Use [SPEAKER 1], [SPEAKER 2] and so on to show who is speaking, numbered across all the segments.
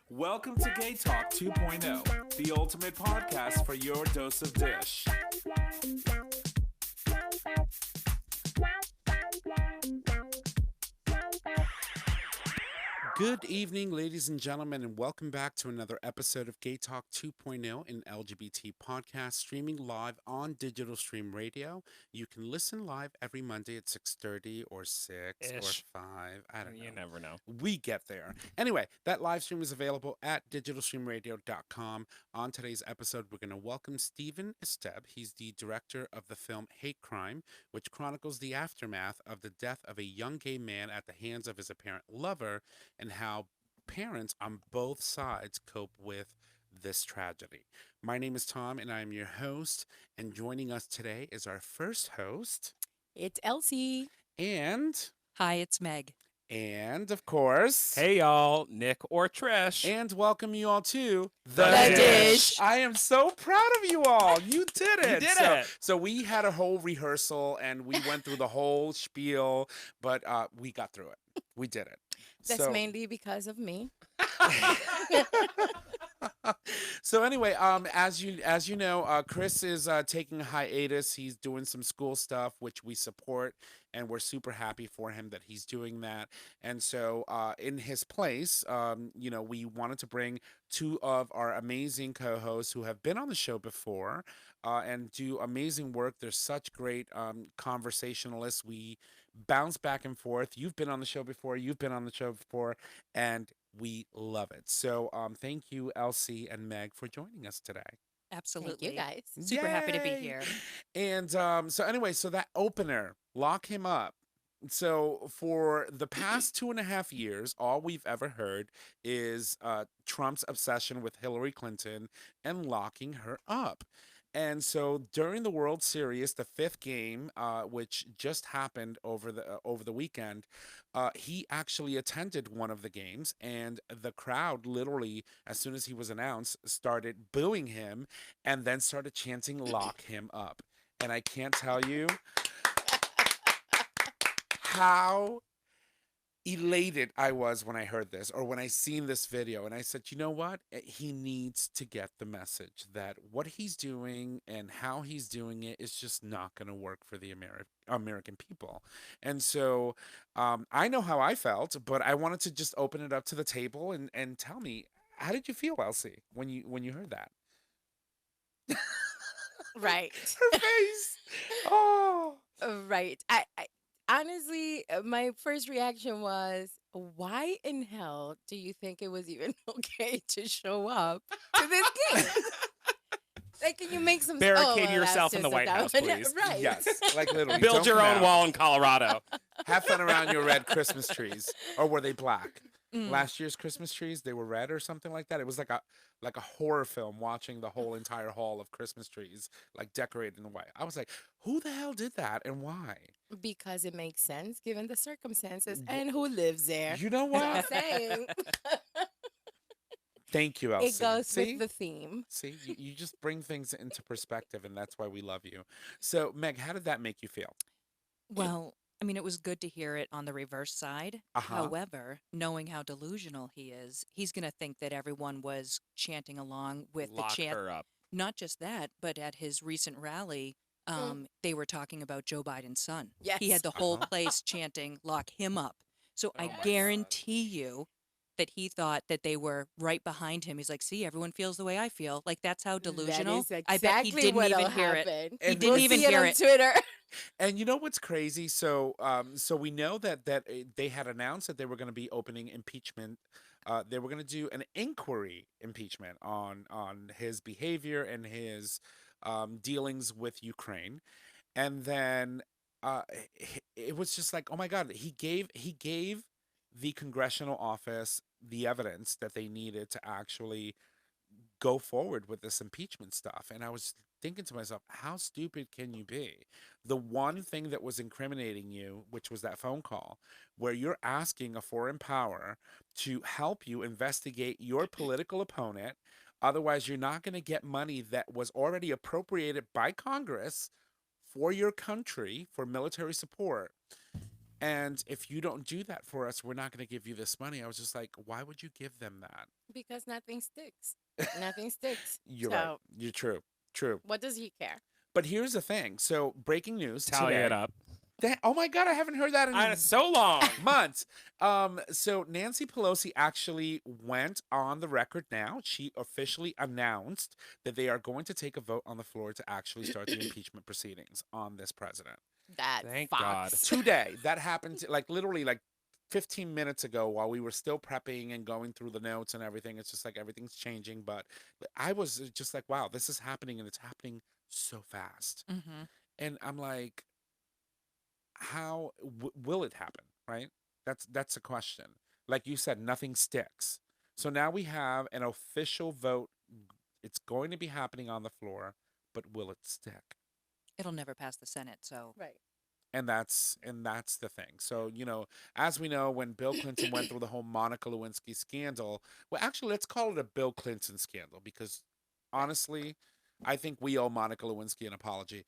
[SPEAKER 1] Welcome to Gay Talk 2.0, the ultimate podcast for your dose of dish. Good evening, ladies and gentlemen, and welcome back to another episode of Gay Talk 2.0, an LGBT podcast streaming live on Digital Stream Radio. You can listen live every Monday at 6:30 or 6 or 5. I don't know.
[SPEAKER 2] You never know.
[SPEAKER 1] We get there. Anyway, that live stream is available at digitalstreamradio.com. On today's episode, we're going to welcome Steven Esteb. He's the director of the film Hate Crime, which chronicles the aftermath of the death of a young gay man at the hands of his apparent lover, and how parents on both sides cope with this tragedy. My name is Tom, and I am your host, and joining us today is our first host.
[SPEAKER 3] It's Elci.
[SPEAKER 1] And...
[SPEAKER 4] Hi, it's Meg.
[SPEAKER 1] And, of course...
[SPEAKER 2] Hey, y'all. Nick or Trish.
[SPEAKER 1] And welcome you all to...
[SPEAKER 2] The Dish.
[SPEAKER 1] I am so proud of you all. You did it.
[SPEAKER 2] You did it.
[SPEAKER 1] So we had a whole rehearsal, and we went through the whole spiel, but we got through it. We did it.
[SPEAKER 3] That's mainly because of me.
[SPEAKER 1] So anyway, as you know, Chris is taking a hiatus. He's doing some school stuff, which we support, and we're super happy for him that he's doing that. And so, in his place, we wanted to bring two of our amazing co-hosts who have been on the show before, and do amazing work. They're such great conversationalists. We bounce back and forth. You've been on the show before. You've been on the show before, and we love it. So thank you, Elci and Meg, for joining us today.
[SPEAKER 4] Absolutely.
[SPEAKER 3] Thank you, guys.
[SPEAKER 4] Super happy to be
[SPEAKER 1] Yay!
[SPEAKER 4] here.
[SPEAKER 1] And so that opener, lock him up. So for the past 2.5 years, all we've ever heard is Trump's obsession with Hillary Clinton and locking her up. And so during the World Series, the fifth game, which just happened over the weekend, he actually attended one of the games, and the crowd literally, as soon as he was announced, started booing him and then started chanting, "Lock him up." And I can't tell you how elated I was when I heard this, or when I seen this video, and I said, you know what? He needs to get the message that what he's doing and how he's doing it is just not going to work for the American people. And so I know how I felt, but I wanted to just open it up to the table and tell me, how did you feel, Elci, when you heard that?
[SPEAKER 3] Right.
[SPEAKER 1] Her face. Oh.
[SPEAKER 3] Right. I honestly, my first reaction was, why in hell do you think it was even okay to show up to this game? Like, can you make some...
[SPEAKER 2] Barricade yourself in the White House, please.
[SPEAKER 3] Right.
[SPEAKER 1] Yes, like literally.
[SPEAKER 2] Build
[SPEAKER 1] don't
[SPEAKER 2] your
[SPEAKER 1] come
[SPEAKER 2] own
[SPEAKER 1] out.
[SPEAKER 2] wall in Colorado.
[SPEAKER 1] Have fun around your red Christmas trees. Or were they black? Last year's Christmas trees, they were red or something like that. It was like a horror film, watching the whole entire hall of Christmas trees like decorated in white. I was like, who the hell did that and why?
[SPEAKER 3] Because it makes sense given the circumstances and who lives there.
[SPEAKER 1] You know
[SPEAKER 3] That's what
[SPEAKER 1] what?
[SPEAKER 3] I'm saying.
[SPEAKER 1] Thank you, Elci.
[SPEAKER 3] It goes
[SPEAKER 1] See?
[SPEAKER 3] with the theme.
[SPEAKER 1] See, you just bring things into perspective, and that's why we love you. So, Meg, how did that make you feel?
[SPEAKER 4] Well, I mean, it was good to hear it on the reverse side.
[SPEAKER 1] Uh-huh.
[SPEAKER 4] However, knowing how delusional he is, he's going to think that everyone was chanting along with
[SPEAKER 2] Lock
[SPEAKER 4] the chant.
[SPEAKER 2] her up.
[SPEAKER 4] Not just that, but at his recent rally, they were talking about Joe Biden's son.
[SPEAKER 3] Yes.
[SPEAKER 4] He had the whole place chanting, "Lock him up." So I guarantee you that he thought that they were right behind him. He's like, see, everyone feels the way I feel. Like, that's how delusional.
[SPEAKER 3] That is
[SPEAKER 4] I bet he
[SPEAKER 3] exactly
[SPEAKER 4] didn't
[SPEAKER 3] what'll
[SPEAKER 4] even hear it.
[SPEAKER 3] happen.
[SPEAKER 1] And
[SPEAKER 4] He didn't
[SPEAKER 1] we'll
[SPEAKER 4] even
[SPEAKER 3] See it
[SPEAKER 4] hear
[SPEAKER 3] on
[SPEAKER 4] it.
[SPEAKER 3] Twitter.
[SPEAKER 1] And you know what's crazy? So we know that they had announced that they were going to be opening impeachment. They were going to do an inquiry impeachment on his behavior and his dealings with Ukraine. And then it was just like, oh my God, he gave the congressional office the evidence that they needed to actually go forward with this impeachment stuff. And I was thinking to myself, how stupid can you be? The one thing that was incriminating you, which was that phone call, where you're asking a foreign power to help you investigate your political opponent. Otherwise, you're not going to get money that was already appropriated by Congress for your country for military support. And if you don't do that for us, we're not going to give you this money. I was just like, why would you give them that?
[SPEAKER 3] Because nothing sticks. Nothing sticks.
[SPEAKER 1] You're right.
[SPEAKER 3] So
[SPEAKER 1] You're true. True.
[SPEAKER 3] what does he care?
[SPEAKER 1] But here's the thing. So breaking news
[SPEAKER 2] Tally
[SPEAKER 1] today.
[SPEAKER 2] it up.
[SPEAKER 1] Oh my God, I haven't heard that in
[SPEAKER 2] So long.
[SPEAKER 1] months. So Nancy Pelosi actually went on the record now. She officially announced that they are going to take a vote on the floor to actually start the impeachment proceedings on this president.
[SPEAKER 3] That
[SPEAKER 2] Thank
[SPEAKER 3] fox.
[SPEAKER 2] God.
[SPEAKER 1] Today, that happened like literally like 15 minutes ago while we were still prepping and going through the notes and everything. It's just like everything's changing. But I was just like, wow, this is happening and it's happening so fast.
[SPEAKER 4] Mm-hmm.
[SPEAKER 1] And I'm like, how will it happen, right? That's a question. Like you said, nothing sticks. So now we have an official vote. It's going to be happening on the floor, but will it stick?
[SPEAKER 4] It'll never pass the Senate, so
[SPEAKER 3] Right.
[SPEAKER 1] And that's the thing. So, as we know, when Bill Clinton went through the whole Monica Lewinsky scandal, well, actually, let's call it a Bill Clinton scandal because honestly, I think we owe Monica Lewinsky an apology.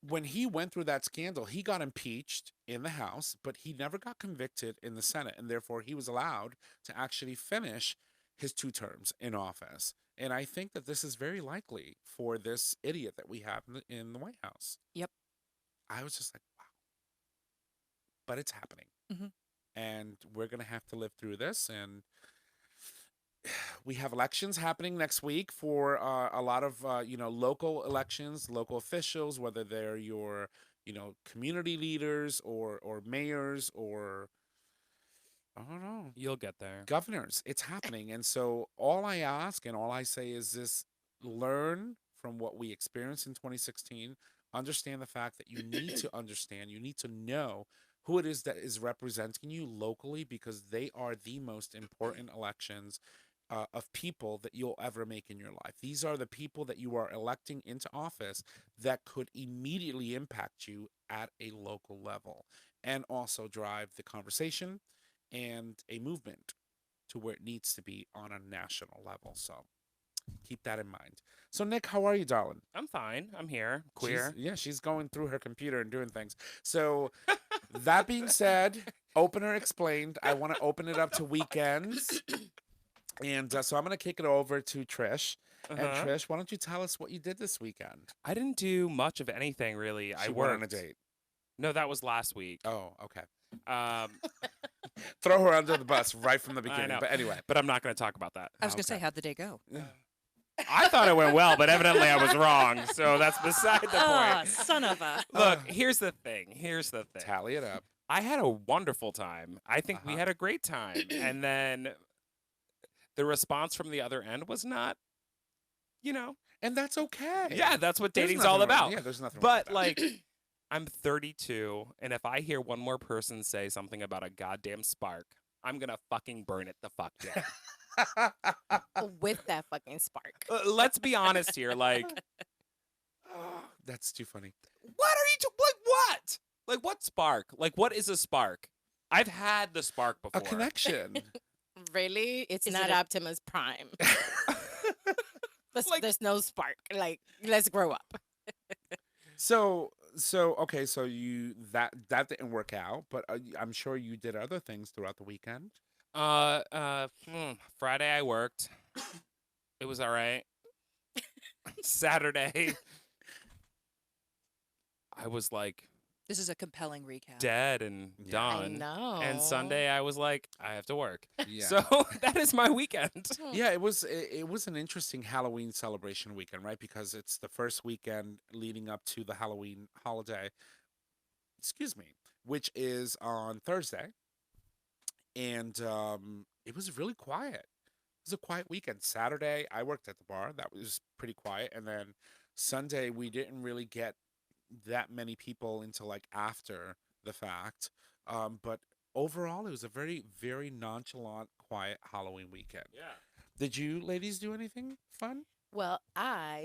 [SPEAKER 1] When he went through that scandal, he got impeached in the House, but he never got convicted in the Senate, and therefore he was allowed to actually finish his 2 terms in office. And I think that this is very likely for this idiot that we have in the White House.
[SPEAKER 4] Yep.
[SPEAKER 1] I was just like, wow. But it's happening.
[SPEAKER 4] Mhm.
[SPEAKER 1] And we're going to have to live through this. And we have elections happening next week for a lot of, local elections, local officials, whether they're your, community leaders or mayors or, I don't know,
[SPEAKER 2] You'll get there.
[SPEAKER 1] governors. It's happening. And so all I ask and all I say is this: learn from what we experienced in 2016, understand the fact that you need to understand, you need to know who it is that is representing you locally, because they are the most important elections of people that you'll ever make in your life. These are the people that you are electing into office that could immediately impact you at a local level and also drive the conversation and a movement to where it needs to be on a national level. So keep that in mind. So Nick, how are you, darling?
[SPEAKER 2] I'm fine. I'm here. Queer.
[SPEAKER 1] She's going through her computer and doing things. So that being said, opener explained. I want to open it up to weekends. And so I'm going to kick it over to Trish. And Trish, why don't you tell us what you did this weekend?
[SPEAKER 2] I didn't do much of anything really. I
[SPEAKER 1] She
[SPEAKER 2] worked
[SPEAKER 1] went on a date.
[SPEAKER 2] No, that was last week.
[SPEAKER 1] Oh, okay.
[SPEAKER 2] Throw
[SPEAKER 1] Throw her under the bus right from the
[SPEAKER 2] I
[SPEAKER 1] beginning.
[SPEAKER 2] know.
[SPEAKER 1] But anyway.
[SPEAKER 2] But I'm not going to talk about that.
[SPEAKER 4] I was gonna
[SPEAKER 1] Okay.
[SPEAKER 4] say, how'd the day go?
[SPEAKER 2] I thought it went well, but evidently I was wrong. So that's beside the
[SPEAKER 4] Ah,
[SPEAKER 2] point.
[SPEAKER 4] son of a.
[SPEAKER 2] Look, here's the thing.
[SPEAKER 1] Tally it up.
[SPEAKER 2] I had a wonderful time. I think we had a great time. And then the response from the other end was not,
[SPEAKER 1] And that's okay.
[SPEAKER 2] yeah, that's what
[SPEAKER 1] There's
[SPEAKER 2] dating's
[SPEAKER 1] nothing
[SPEAKER 2] all
[SPEAKER 1] wrong-
[SPEAKER 2] about.
[SPEAKER 1] Yeah, there's nothing wrong
[SPEAKER 2] But like, I'm 32, and if I hear one more person say something about a goddamn spark, I'm gonna fucking burn it the fuck down.
[SPEAKER 3] With that fucking spark.
[SPEAKER 2] Let's be honest here. Like,
[SPEAKER 1] That's too funny.
[SPEAKER 2] what are you like? What? Like, what spark? Like, what is a spark? I've had the spark before.
[SPEAKER 1] A connection.
[SPEAKER 3] Really? It's
[SPEAKER 4] Is
[SPEAKER 3] not
[SPEAKER 4] it a-
[SPEAKER 3] Optimus Prime.
[SPEAKER 2] Like-
[SPEAKER 3] There's no spark. Like, let's grow up.
[SPEAKER 1] So okay, so you that didn't work out, but I'm sure you did other things throughout the weekend.
[SPEAKER 2] Friday I worked. It was all right. Saturday, I was like
[SPEAKER 4] This is a compelling recap.
[SPEAKER 2] dead and
[SPEAKER 1] Yeah.
[SPEAKER 2] done.
[SPEAKER 3] I know.
[SPEAKER 2] And Sunday I was like, I have to work.
[SPEAKER 1] Yeah.
[SPEAKER 2] So that is my weekend.
[SPEAKER 1] Yeah, it was an interesting Halloween celebration weekend, right? Because it's the first weekend leading up to the Halloween holiday. Excuse me, which is on Thursday. And it was really quiet. It was a quiet weekend. Saturday, I worked at the bar. That was pretty quiet. And then Sunday, we didn't really get that many people until like after the fact. But overall, it was a very, very nonchalant, quiet Halloween weekend.
[SPEAKER 2] Yeah.
[SPEAKER 1] Did you ladies do anything fun?
[SPEAKER 3] Well,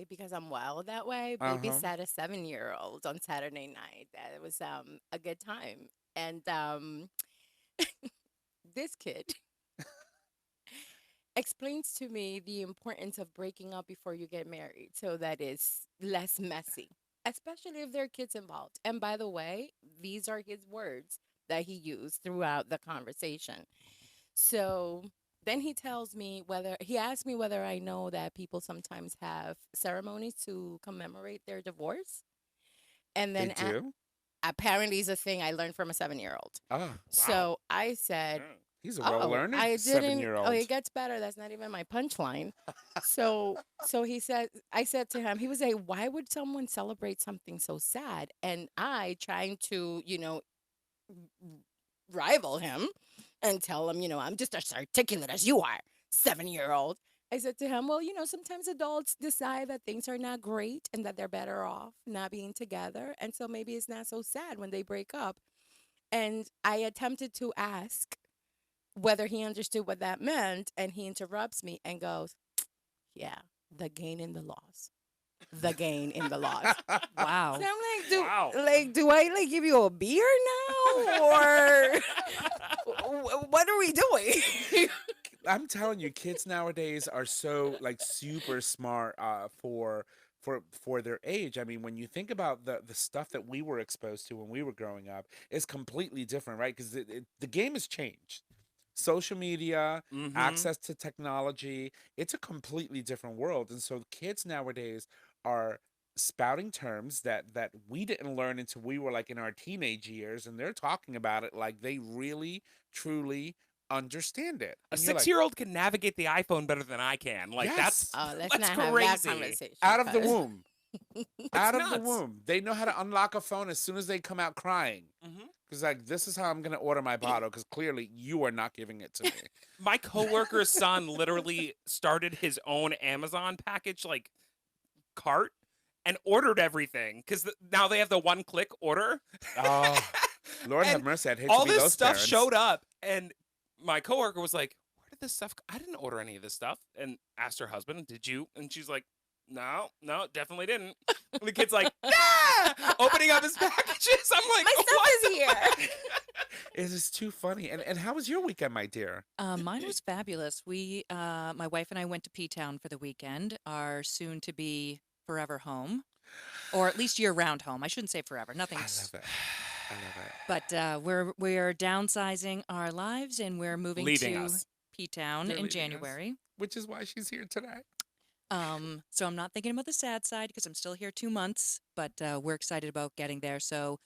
[SPEAKER 3] because I'm wild that way, babysat a 7-year-old on Saturday night. That was a good time. And this kid explains to me the importance of breaking up before you get married so that it's less messy. especially if there are kids involved. And by the way, these are his words that he used throughout the conversation. So then he asked me whether I know that people sometimes have ceremonies to commemorate their divorce. And
[SPEAKER 1] They
[SPEAKER 3] then
[SPEAKER 1] do?
[SPEAKER 3] apparently is a thing I learned from a 7-year-old.
[SPEAKER 1] Oh,
[SPEAKER 2] Wow.
[SPEAKER 3] So I said,
[SPEAKER 1] he's a
[SPEAKER 3] "Oh,
[SPEAKER 1] well-learned
[SPEAKER 3] I didn't. Oh,
[SPEAKER 1] 7-year-old.
[SPEAKER 3] it gets better. That's not even my punchline." So he said, I said to him, he was like, "Why would someone celebrate something so sad?" And I trying to, rival him and tell him, I'm just as articulate as you are, 7-year-old. I said to him, well, sometimes adults decide that things are not great and that they're better off not being together. And so maybe it's not so sad when they break up. And I attempted to ask whether he understood what that meant. And he interrupts me and goes, yeah, the gain in the loss. The gain in the loss.
[SPEAKER 4] Wow.
[SPEAKER 3] So I'm like,
[SPEAKER 2] Wow.
[SPEAKER 3] do I like give you a beer now, or what are we doing?
[SPEAKER 1] I'm telling you, kids nowadays are so like super smart for their age. I mean, when you think about the stuff that we were exposed to when we were growing up, it's completely different, right? Because the game has changed. Social media,
[SPEAKER 2] Mm-hmm.
[SPEAKER 1] access to technology, it's a completely different world. And so kids nowadays are spouting terms that we didn't learn until we were like in our teenage years, and they're talking about it like they really truly understand it.
[SPEAKER 2] A
[SPEAKER 1] And you're like,
[SPEAKER 2] 6-year-old can navigate the iPhone better than I can. Like
[SPEAKER 1] Yes.
[SPEAKER 3] Oh, let's
[SPEAKER 2] that's
[SPEAKER 3] not have that
[SPEAKER 2] crazy.
[SPEAKER 3] conversation.
[SPEAKER 1] out of the
[SPEAKER 3] 'cause-
[SPEAKER 1] womb. Out of the
[SPEAKER 2] nuts.
[SPEAKER 1] womb. They know how to unlock a phone as soon as they come out crying.
[SPEAKER 2] Mhm.
[SPEAKER 1] Because like, this is how I'm gonna order my bottle, because clearly you are not giving it to me.
[SPEAKER 2] My coworker's son literally started his own Amazon package like cart and ordered everything because now they have the one-click order.
[SPEAKER 1] Oh, Lord have
[SPEAKER 2] And
[SPEAKER 1] mercy. I'd hate
[SPEAKER 2] all
[SPEAKER 1] to be
[SPEAKER 2] this
[SPEAKER 1] those
[SPEAKER 2] stuff
[SPEAKER 1] parents.
[SPEAKER 2] showed up, and my coworker was like, "Where did this stuff? I didn't order any of this stuff." And asked her husband, "Did you?" And she's like, "No, definitely didn't." And the kid's like, "Yeah!" Opening up his packages. I'm like,
[SPEAKER 3] My stuff
[SPEAKER 2] "What?"
[SPEAKER 3] is here.
[SPEAKER 1] It is too funny. And how was your weekend, my dear?
[SPEAKER 4] Mine was fabulous. My wife and I went to P-Town for the weekend, our soon-to-be forever home, or at least year-round home. I shouldn't say forever.
[SPEAKER 1] I
[SPEAKER 4] Nothing's.
[SPEAKER 1] love it. I love it.
[SPEAKER 4] But we're downsizing our lives, and we're moving
[SPEAKER 2] Leaving
[SPEAKER 4] to
[SPEAKER 2] us.
[SPEAKER 4] P-Town
[SPEAKER 1] They're
[SPEAKER 4] in
[SPEAKER 1] leaving us.
[SPEAKER 4] January.
[SPEAKER 1] Which is why she's here today.
[SPEAKER 4] So I'm not thinking about the sad side because I'm still here 2 months, but we're excited about getting there. So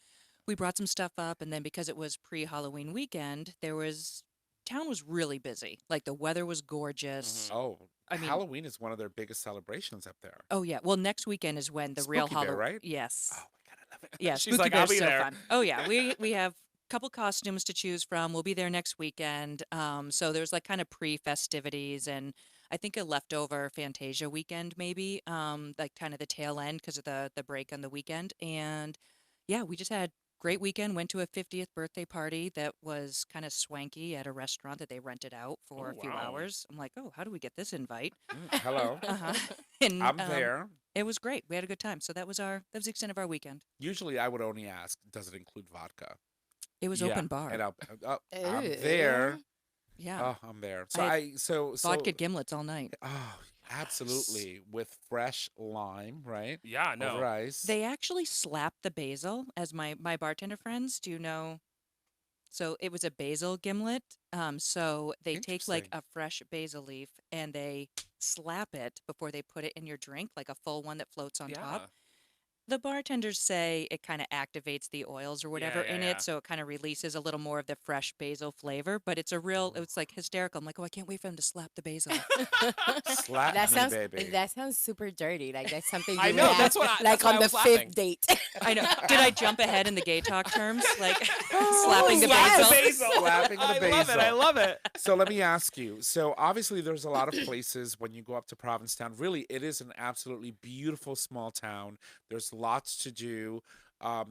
[SPEAKER 4] we brought some stuff up, and then because it was pre-Halloween weekend, town was really busy. Like the weather was gorgeous.
[SPEAKER 1] Oh,
[SPEAKER 4] I mean-
[SPEAKER 1] Halloween is one of their biggest celebrations up there.
[SPEAKER 4] Oh yeah, well next weekend is when the real
[SPEAKER 1] Spooky Bear,
[SPEAKER 4] Halloween.
[SPEAKER 1] right?
[SPEAKER 4] Yes,
[SPEAKER 1] Oh my God, I love it.
[SPEAKER 4] yeah.
[SPEAKER 2] She's
[SPEAKER 4] Spooky
[SPEAKER 2] like, "I'll
[SPEAKER 4] Bear's
[SPEAKER 2] be
[SPEAKER 4] so
[SPEAKER 2] there."
[SPEAKER 4] fun. Oh yeah, we have a couple costumes to choose from. We'll be there next weekend. So there's like kind of pre-festivities and I think a leftover Fantasia weekend maybe, like kind of the tail end because of the break on the weekend. And yeah, we just had great weekend. Went to a 50th birthday party that was kind of swanky at a restaurant that they rented out for
[SPEAKER 2] Oh,
[SPEAKER 4] a few
[SPEAKER 2] wow.
[SPEAKER 4] hours. I'm like, oh, how do we get this invite?
[SPEAKER 1] Hello.
[SPEAKER 4] Uh-huh. And
[SPEAKER 1] I'm there.
[SPEAKER 4] it was great. We had a good time. So that was the extent of our weekend.
[SPEAKER 1] Usually I would only ask, does it include vodka?
[SPEAKER 4] It was
[SPEAKER 2] Yeah,
[SPEAKER 4] open bar.
[SPEAKER 1] And I'm
[SPEAKER 3] Ew.
[SPEAKER 1] there.
[SPEAKER 4] Yeah.
[SPEAKER 1] Oh, I'm there. So
[SPEAKER 4] I
[SPEAKER 1] so
[SPEAKER 4] Vodka gimlets all night.
[SPEAKER 1] oh, absolutely, with fresh lime, right?
[SPEAKER 2] Yeah,
[SPEAKER 1] Over
[SPEAKER 2] no.
[SPEAKER 1] ice.
[SPEAKER 4] They actually slapped the basil, as my bartender friends do you know. So it was a basil gimlet. So they take like
[SPEAKER 1] Interesting.
[SPEAKER 4] a fresh basil leaf and they slap it before they put it in your drink, like a full one that floats on
[SPEAKER 2] Yeah.
[SPEAKER 4] top. The bartenders say it kind of activates the oils or whatever
[SPEAKER 2] yeah,
[SPEAKER 4] in
[SPEAKER 2] yeah.
[SPEAKER 4] it, so it kind of releases a little more of the fresh basil flavor. But it's it's like hysterical. I'm like, oh, I can't wait for him to slap the basil.
[SPEAKER 1] Slap
[SPEAKER 3] That
[SPEAKER 1] me,
[SPEAKER 3] sounds
[SPEAKER 1] baby.
[SPEAKER 3] that sounds super dirty. Like that's something you
[SPEAKER 2] I
[SPEAKER 3] would
[SPEAKER 2] know,
[SPEAKER 3] have,
[SPEAKER 2] that's what I-
[SPEAKER 3] like
[SPEAKER 2] that's why
[SPEAKER 3] on
[SPEAKER 2] I
[SPEAKER 3] the
[SPEAKER 2] was laughing.
[SPEAKER 3] 5th date.
[SPEAKER 4] I know. Did I jump ahead in the gay talk terms, like slapping the
[SPEAKER 3] yes.
[SPEAKER 4] basil?
[SPEAKER 1] Slapping the
[SPEAKER 2] I love it.
[SPEAKER 1] basil.
[SPEAKER 2] I love it.
[SPEAKER 1] So let me ask you. So obviously, there's a lot of places when you go up to Provincetown. Really, it is an absolutely beautiful small town. There's lots to do. A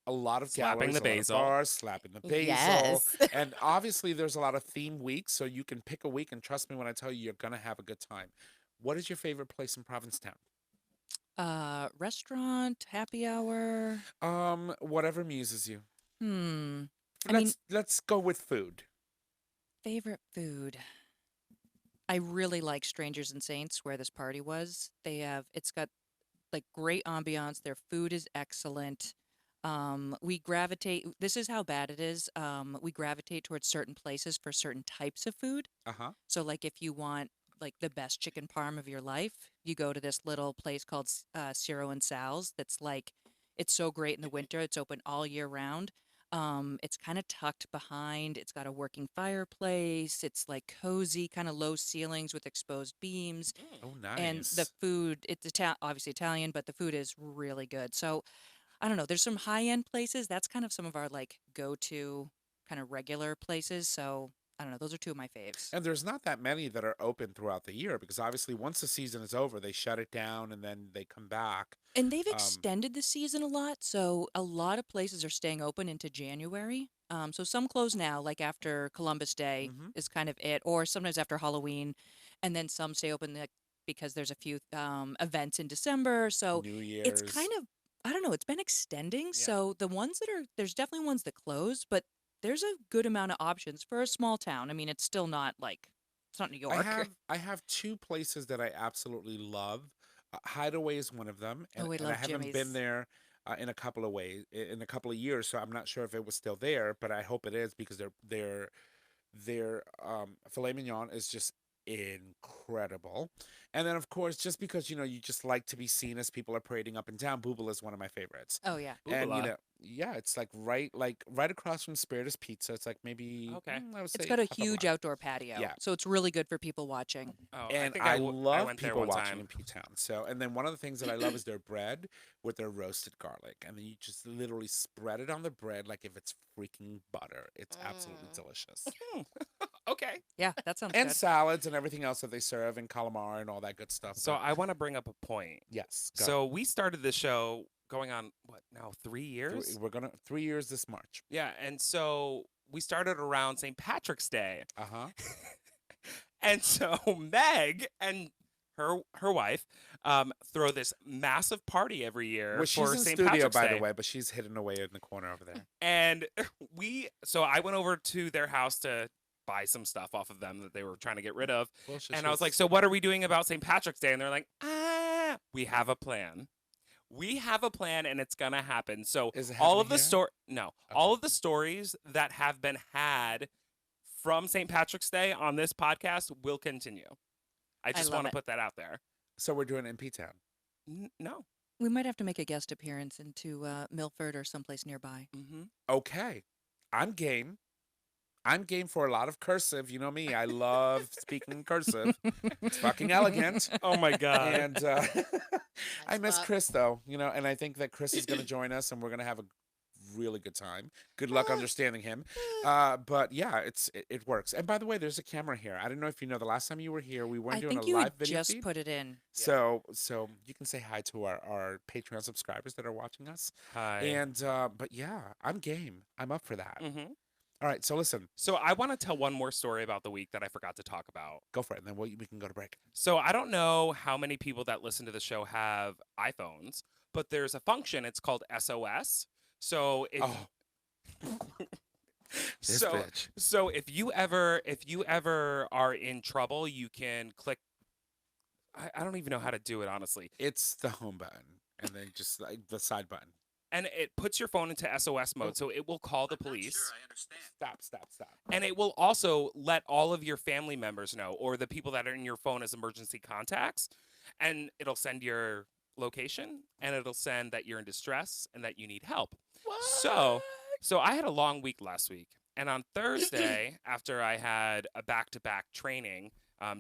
[SPEAKER 1] lot of
[SPEAKER 2] Slapping
[SPEAKER 1] galleries,
[SPEAKER 2] the
[SPEAKER 1] a lot of
[SPEAKER 2] basil.
[SPEAKER 1] bars, slapping the basil,
[SPEAKER 3] Yes.
[SPEAKER 1] and obviously there's a lot of theme weeks. So you can pick a week, and trust me when I tell you, you're gonna have a good time. What is your favorite place in Provincetown?
[SPEAKER 4] Restaurant, happy hour.
[SPEAKER 1] Whatever amuses you.
[SPEAKER 4] I mean-
[SPEAKER 1] Let's go with food.
[SPEAKER 4] Favorite food. I really like Strangers and Saints, where this party was. It's got like great ambiance. Their food is excellent. We gravitate. This is how bad it is. We gravitate towards certain places for certain types of food.
[SPEAKER 1] Uh-huh.
[SPEAKER 4] So, like, if you want like the best chicken parm of your life, you go to this little place called Ciro and Sal's. That's like, it's so great in the winter. It's open all year round. It's kind of tucked behind. It's got a working fireplace. It's like cozy, kind of low ceilings with exposed beams.
[SPEAKER 1] Oh,
[SPEAKER 4] And the
[SPEAKER 1] nice.
[SPEAKER 4] food, it's obviously Italian, but the food is really good. So I don't know. There's some high end places. That's kind of some of our like go to kind of regular places. So I don't know. Those are two of my faves.
[SPEAKER 1] And there's not that many that are open throughout the year because obviously once the season is over, they shut it down and then they come back.
[SPEAKER 4] And they've
[SPEAKER 1] Um,
[SPEAKER 4] extended the season a lot, so a lot of places are staying open into January. So some close now, like after Columbus Day
[SPEAKER 1] mhm.
[SPEAKER 4] is kind of it, or sometimes after Halloween, and then some stay open like, because there's a few events in December. So
[SPEAKER 1] New
[SPEAKER 4] it's
[SPEAKER 1] Year's.
[SPEAKER 4] kind of, I don't know, it's been extending.
[SPEAKER 2] Yeah.
[SPEAKER 4] So the ones that are, there's definitely ones that close, but there's a good amount of options for a small town. I mean, it's still not like, it's not New York.
[SPEAKER 1] I have two places that I absolutely love. Hideaway is one of them,
[SPEAKER 4] Oh, we
[SPEAKER 1] and I
[SPEAKER 4] love
[SPEAKER 1] haven't been
[SPEAKER 4] Jimmy's.
[SPEAKER 1] there in a couple of in a couple of years, so I'm not sure if it was still there, but I hope it is because their filet mignon is just incredible. And then of course, just because you just like to be seen as people are parading up and down, Booble is one of my favorites.
[SPEAKER 4] Oh, yeah.
[SPEAKER 1] And
[SPEAKER 2] Oobala.
[SPEAKER 1] yeah, it's like right across from Spiritus Pizza. It's like maybe
[SPEAKER 2] Okay.
[SPEAKER 1] I would
[SPEAKER 4] It's
[SPEAKER 1] say
[SPEAKER 4] got a
[SPEAKER 1] half
[SPEAKER 4] huge
[SPEAKER 1] block.
[SPEAKER 4] outdoor patio.
[SPEAKER 1] Yeah.
[SPEAKER 4] So it's really good for people watching.
[SPEAKER 2] Oh, I
[SPEAKER 1] And
[SPEAKER 2] think
[SPEAKER 1] I
[SPEAKER 2] I
[SPEAKER 1] love
[SPEAKER 2] went there
[SPEAKER 1] people
[SPEAKER 2] one
[SPEAKER 1] watching
[SPEAKER 2] time.
[SPEAKER 1] in P-Town. So, and then one of the things that I love is their bread with their roasted garlic. And then you just literally spread it on the bread like if it's freaking butter. It's absolutely delicious.
[SPEAKER 2] Okay.
[SPEAKER 4] Yeah, that sounds
[SPEAKER 1] And
[SPEAKER 4] good.
[SPEAKER 1] salads and everything else that they serve and calamari and all that good stuff.
[SPEAKER 2] So
[SPEAKER 1] but
[SPEAKER 2] I want to bring up a point.
[SPEAKER 1] yes, go.
[SPEAKER 2] So we started this show going on what now 3 years?
[SPEAKER 1] We're gonna 3 years this March.
[SPEAKER 2] Yeah, and so we started around St. Patrick's Day,
[SPEAKER 1] Uh-huh.
[SPEAKER 2] and so Meg and her wife throw this massive party every year
[SPEAKER 1] Well, she's
[SPEAKER 2] for
[SPEAKER 1] in
[SPEAKER 2] St.
[SPEAKER 1] studio,
[SPEAKER 2] Patrick's
[SPEAKER 1] by
[SPEAKER 2] Day.
[SPEAKER 1] the way, but she's hidden away in the corner over there.
[SPEAKER 2] And so I went over to their house to buy some stuff off of them that they were trying to get rid of.
[SPEAKER 1] Well, she
[SPEAKER 2] And I was like,
[SPEAKER 1] was-
[SPEAKER 2] so what are we doing about St. Patrick's Day? And they're like, we have a plan. We have a plan and it's going to happen. So
[SPEAKER 1] Is it
[SPEAKER 2] all of
[SPEAKER 1] happening
[SPEAKER 2] the
[SPEAKER 1] here?
[SPEAKER 2] no,
[SPEAKER 1] Okay.
[SPEAKER 2] all of the stories that have been had from St. Patrick's Day on this podcast will continue. I just
[SPEAKER 4] love
[SPEAKER 2] want to
[SPEAKER 4] it.
[SPEAKER 2] put that out there.
[SPEAKER 1] So we're doing it in P-Town.
[SPEAKER 2] No.
[SPEAKER 4] We might have to make a guest appearance into Milford or someplace nearby.
[SPEAKER 2] Mm-hmm.
[SPEAKER 1] Okay. I'm game. I'm game for a lot of cursive. You know me. I love speaking cursive. It's fucking elegant.
[SPEAKER 2] Oh my God.
[SPEAKER 1] And I miss
[SPEAKER 3] fuck.
[SPEAKER 1] Chris though, and I think that Chris is going to join us and we're going to have a really good time. Good luck understanding him. But yeah, it works. And by the way, there's a camera here. I don't know if you know, the last time you were here, we weren't
[SPEAKER 4] I
[SPEAKER 1] doing
[SPEAKER 4] think
[SPEAKER 1] a
[SPEAKER 4] you
[SPEAKER 1] live
[SPEAKER 4] had
[SPEAKER 1] video
[SPEAKER 4] just
[SPEAKER 1] feed.
[SPEAKER 4] put it in.
[SPEAKER 1] So you can say hi to our Patreon subscribers that are watching us.
[SPEAKER 2] Hi.
[SPEAKER 1] And but yeah, I'm game. I'm up for that.
[SPEAKER 2] Mm-hmm.
[SPEAKER 1] All right, so listen,
[SPEAKER 2] So I want to tell one more story about the week that I forgot to talk about.
[SPEAKER 1] go for it, and then we can go to break.
[SPEAKER 2] So I don't know how many people that listen to the show have iPhones, but there's a function. It's called SOS. So if
[SPEAKER 1] Oh, this
[SPEAKER 2] so
[SPEAKER 1] bitch.
[SPEAKER 2] so if you ever are in trouble, you can click. I don't even know how to do it honestly,
[SPEAKER 1] It's the home button, and then just like the side button.
[SPEAKER 2] and it puts your phone into SOS mode, so it will call the police.
[SPEAKER 1] Stop.
[SPEAKER 2] And it will also let all of your family members know, or the people that are in your phone as emergency contacts. And it'll send your location, and it'll send that you're in distress and that you need help. So I had a long week last week. And on Thursday, after I had a back-to-back training,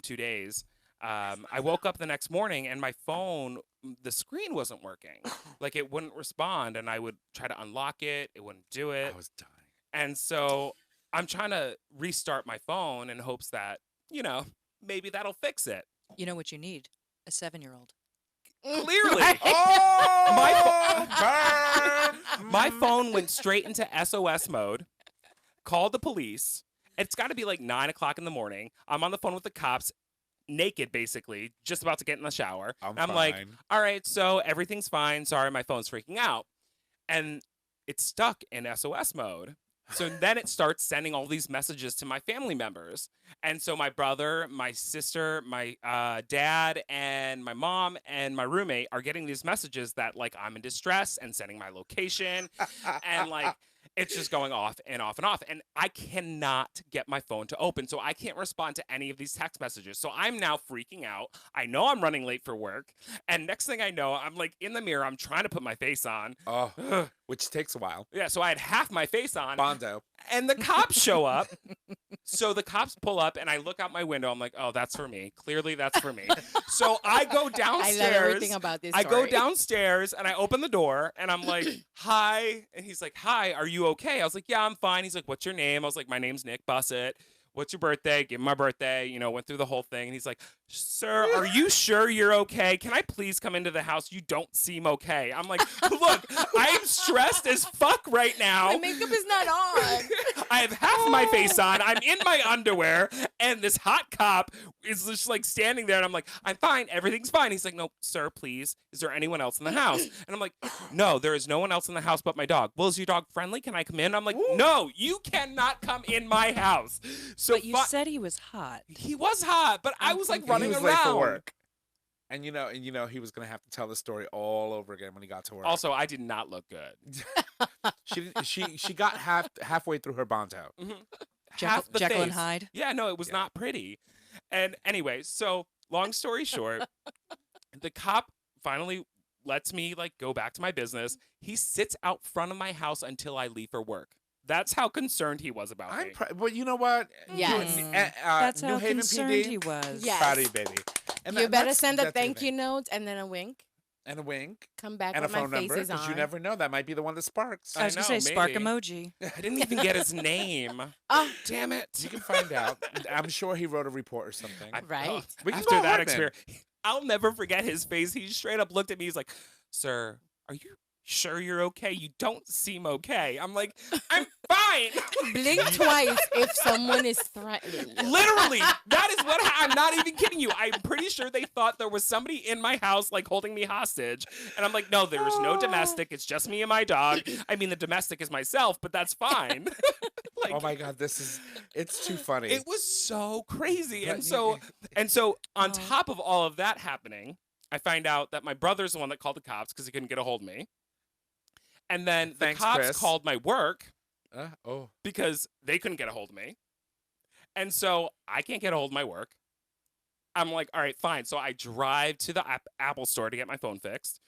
[SPEAKER 2] 2 days, I woke up the next morning and my phone, the screen wasn't working. Like it wouldn't respond, and I would try to unlock it. It wouldn't do it.
[SPEAKER 1] I was dying.
[SPEAKER 2] And so I'm trying to restart my phone in hopes that, maybe that'll fix it.
[SPEAKER 4] You know what you need? A 7-year-old.
[SPEAKER 2] Clearly.
[SPEAKER 1] Burn!
[SPEAKER 2] My phone went straight into SOS mode, called the police. It's got to be like 9 o'clock in the morning. I'm on the phone with the cops, naked basically, just about to get in the shower. I'm like,
[SPEAKER 1] fine.
[SPEAKER 2] all right, so everything's fine. Sorry, my phone's freaking out. And it's stuck in SOS mode. So then it starts sending all these messages to my family members. And so my brother, my sister, my dad, and my mom and my roommate are getting these messages that like I'm in distress and sending my location. And like it's just going off and off and off. And I cannot get my phone to open. So I can't respond to any of these text messages. So I'm now freaking out. I know I'm running late for work. And next thing I know, I'm like in the mirror. I'm trying to put my face on.
[SPEAKER 1] Oh, which takes a while.
[SPEAKER 2] Yeah, so I had half my face on.
[SPEAKER 1] Bondo.
[SPEAKER 2] And the cops show up. So the cops pull up and I look out my window. I'm like, oh, that's for me. Clearly that's for me. So I go
[SPEAKER 3] I
[SPEAKER 2] downstairs.
[SPEAKER 3] love everything about this
[SPEAKER 2] I
[SPEAKER 3] story.
[SPEAKER 2] go downstairs and I open the door and I'm like, hi. And he's like, hi, are you okay? I was like, yeah, I'm fine. He's like, what's your name? I was like, my name's Nick Bussett. What's your birthday? Give him my birthday. You know, went through the whole thing. And he's like, sir, are you sure you're okay? Can I please come into the house? You don't seem okay. I'm like, look, I am stressed as fuck right now.
[SPEAKER 3] My makeup is not on.
[SPEAKER 2] I have half my face on. I'm in my underwear. And this hot cop is just like standing there. And I'm like, I'm fine. Everything's fine. He's like, no, sir, please. Is there anyone else in the house? And I'm like, no, there is no one else in the house but my dog. Well, is your dog friendly? Can I come in? I'm like, no, you cannot come in my house. So
[SPEAKER 4] But you said he was hot.
[SPEAKER 2] he was hot, but I was like running
[SPEAKER 1] he was
[SPEAKER 2] around.
[SPEAKER 1] late for work. And you know he was gonna have to tell the story all over again when he got to work.
[SPEAKER 2] Also, I did not look good.
[SPEAKER 1] she got halfway through her Bondo.
[SPEAKER 2] Half the
[SPEAKER 4] Jekyll and
[SPEAKER 2] face.
[SPEAKER 4] Hyde.
[SPEAKER 2] Yeah, no, it was not pretty. And anyway, so long story short, the cop finally lets me like go back to my business. He sits out front of my house until I leave for work. That's how concerned he was about me.
[SPEAKER 1] But you know what?
[SPEAKER 3] Yes.
[SPEAKER 4] That's
[SPEAKER 1] New
[SPEAKER 4] how
[SPEAKER 1] Haven
[SPEAKER 4] concerned
[SPEAKER 1] PD.
[SPEAKER 4] he was.
[SPEAKER 3] Yes.
[SPEAKER 1] Proud of you, baby. And
[SPEAKER 3] You better
[SPEAKER 1] that's-
[SPEAKER 3] send a
[SPEAKER 1] that's the
[SPEAKER 3] thank you
[SPEAKER 1] thing.
[SPEAKER 3] note and then a wink.
[SPEAKER 1] And a wink.
[SPEAKER 3] Come back
[SPEAKER 1] And a
[SPEAKER 3] when my
[SPEAKER 1] phone
[SPEAKER 3] face
[SPEAKER 1] number,
[SPEAKER 3] is on.
[SPEAKER 1] you never know. That might be the one that sparks.
[SPEAKER 4] I was going to say spark
[SPEAKER 2] maybe.
[SPEAKER 4] emoji.
[SPEAKER 2] I didn't even get his name.
[SPEAKER 3] Oh,
[SPEAKER 2] Damn it.
[SPEAKER 1] You can find out. I'm sure he wrote a report or something.
[SPEAKER 3] Right.
[SPEAKER 1] We can
[SPEAKER 2] After
[SPEAKER 1] go
[SPEAKER 2] that
[SPEAKER 1] Hartman.
[SPEAKER 2] experience, I'll never forget his face. He straight up looked at me. He's like, sir, are you sure you're okay? You don't seem okay. I'm like, I'm fine.
[SPEAKER 3] blink twice if someone is threatening you.
[SPEAKER 2] Literally, that is what I'm not even kidding you. I'm pretty sure they thought there was somebody in my house like holding me hostage. And I'm like, no, there is no domestic. It's just me and my dog. I mean, the domestic is myself, but that's fine. Like,
[SPEAKER 1] Oh my God, it's too funny.
[SPEAKER 2] it was so crazy.
[SPEAKER 1] But
[SPEAKER 2] And so on
[SPEAKER 3] Oh.
[SPEAKER 2] top of all of that happening, I find out that my brother's the one that called the cops because he couldn't get a hold of me. And then
[SPEAKER 1] Thanks,
[SPEAKER 2] the cops
[SPEAKER 1] Chris.
[SPEAKER 2] called my work
[SPEAKER 1] Oh.
[SPEAKER 2] because they couldn't get a hold of me. And so I can't get a hold of my work. I'm like, all right, fine. So I drive to the Apple store to get my phone fixed.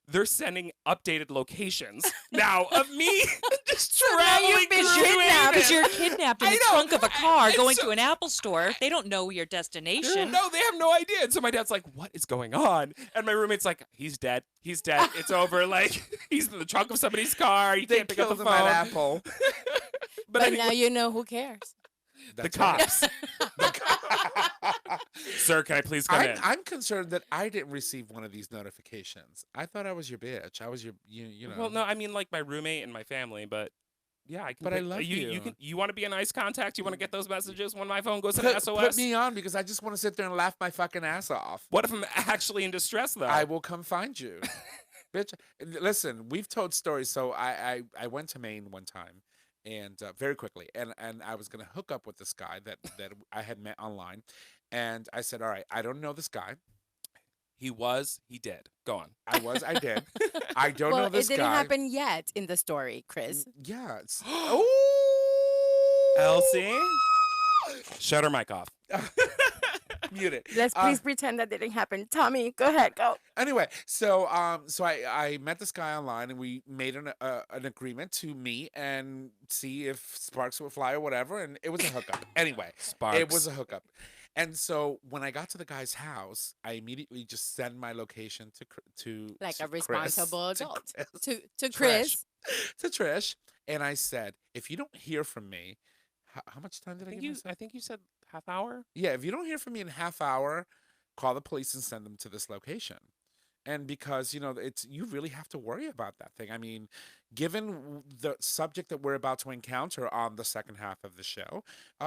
[SPEAKER 2] They're sending updated locations now of me just
[SPEAKER 3] now
[SPEAKER 2] traveling
[SPEAKER 3] you've been
[SPEAKER 2] through
[SPEAKER 3] kidnapped.
[SPEAKER 4] Because
[SPEAKER 2] Haven.
[SPEAKER 4] you're kidnapped in
[SPEAKER 2] I
[SPEAKER 4] the
[SPEAKER 2] know.
[SPEAKER 4] trunk of a car
[SPEAKER 2] And
[SPEAKER 4] going
[SPEAKER 2] so-
[SPEAKER 4] to an Apple store. They don't know your destination.
[SPEAKER 2] No, they have no idea. And so my dad's like, what is going on? And my roommate's like, he's dead. He's dead. It's over. Like, he's in the trunk of somebody's car. You
[SPEAKER 1] They
[SPEAKER 2] can't pick up the
[SPEAKER 1] killed
[SPEAKER 2] phone.
[SPEAKER 1] him at Apple.
[SPEAKER 3] But
[SPEAKER 2] anyway,
[SPEAKER 3] now you know who cares.
[SPEAKER 2] the
[SPEAKER 1] That's right.
[SPEAKER 2] cops. Sir, can I please come in?
[SPEAKER 1] I'm concerned that I didn't receive one of these notifications. I thought I was your bitch. I was your, you know.
[SPEAKER 2] Well, no, I mean like my roommate and my family, but yeah, I can.
[SPEAKER 1] But I
[SPEAKER 2] pick-
[SPEAKER 1] love you.
[SPEAKER 2] You want to be a nice contact? You want to get those messages when my phone goes to
[SPEAKER 1] Put
[SPEAKER 2] SOS?
[SPEAKER 1] me on because I just want to sit there and laugh my fucking ass off.
[SPEAKER 2] What if I'm actually in distress though?
[SPEAKER 1] I will come find you. Bitch, listen, we've told stories. So I went to Maine one time and very quickly and I was going to hook up with this guy that I had met online. And I said, all right, I don't know this guy.
[SPEAKER 2] He did. Go on.
[SPEAKER 1] I did. I don't
[SPEAKER 3] Well,
[SPEAKER 1] know this
[SPEAKER 3] it didn't
[SPEAKER 1] guy.
[SPEAKER 3] happen yet in the story, Chris.
[SPEAKER 1] Yeah. It's,
[SPEAKER 2] Elsie, shut her mic off.
[SPEAKER 1] Mute it.
[SPEAKER 3] Let's please pretend that didn't happen. Tommy, go ahead, go.
[SPEAKER 1] Anyway, so I met this guy online and we made an agreement to meet and see if sparks would fly or whatever, and it was a hookup. Anyway,
[SPEAKER 2] Sparks.
[SPEAKER 1] it was a hookup. And so when I got to the guy's house, I immediately just sent my location to
[SPEAKER 3] Like
[SPEAKER 1] to
[SPEAKER 3] a
[SPEAKER 1] Chris-
[SPEAKER 3] responsible
[SPEAKER 1] to
[SPEAKER 3] adult.
[SPEAKER 1] Chris-
[SPEAKER 3] To
[SPEAKER 1] Trish.
[SPEAKER 3] Chris.
[SPEAKER 1] to Trish, and I said, if you don't hear from me, how much time did I give myself?
[SPEAKER 2] I think you said half hour.
[SPEAKER 1] Yeah, if you don't hear from me in half hour, call the police and send them to this location. And because, you really have to worry about that thing. I mean, given the subject that we're about to encounter on the second half of the show,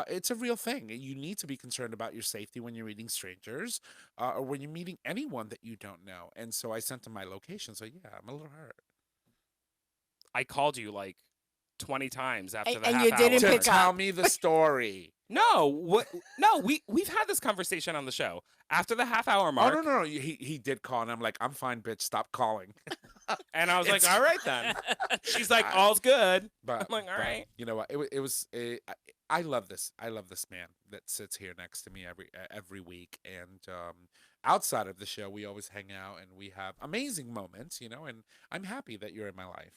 [SPEAKER 1] it's a real thing. You need to be concerned about your safety when you're meeting strangers or when you're meeting anyone that you don't know. And so I sent them my location. So yeah, I'm a little hurt.
[SPEAKER 2] I called you like 20 times after the
[SPEAKER 3] And
[SPEAKER 2] half
[SPEAKER 3] you
[SPEAKER 2] hour
[SPEAKER 3] didn't
[SPEAKER 1] To
[SPEAKER 3] pick
[SPEAKER 2] mark.
[SPEAKER 1] tell
[SPEAKER 3] up.
[SPEAKER 1] me the story.
[SPEAKER 2] No, no, we've had this conversation on the show. After the half hour
[SPEAKER 1] Oh
[SPEAKER 2] mark,
[SPEAKER 1] no. He did call, and I'm like, I'm fine, bitch. Stop calling.
[SPEAKER 2] and I was like,
[SPEAKER 1] It's-
[SPEAKER 2] all right then. She's like,
[SPEAKER 1] I-
[SPEAKER 2] all's good.
[SPEAKER 1] But
[SPEAKER 2] I'm like, all right.
[SPEAKER 1] you know what? It was. I love this. I love this man that sits here next to me every week, and outside of the show, we always hang out and we have amazing moments. You know, and I'm happy that you're in my life.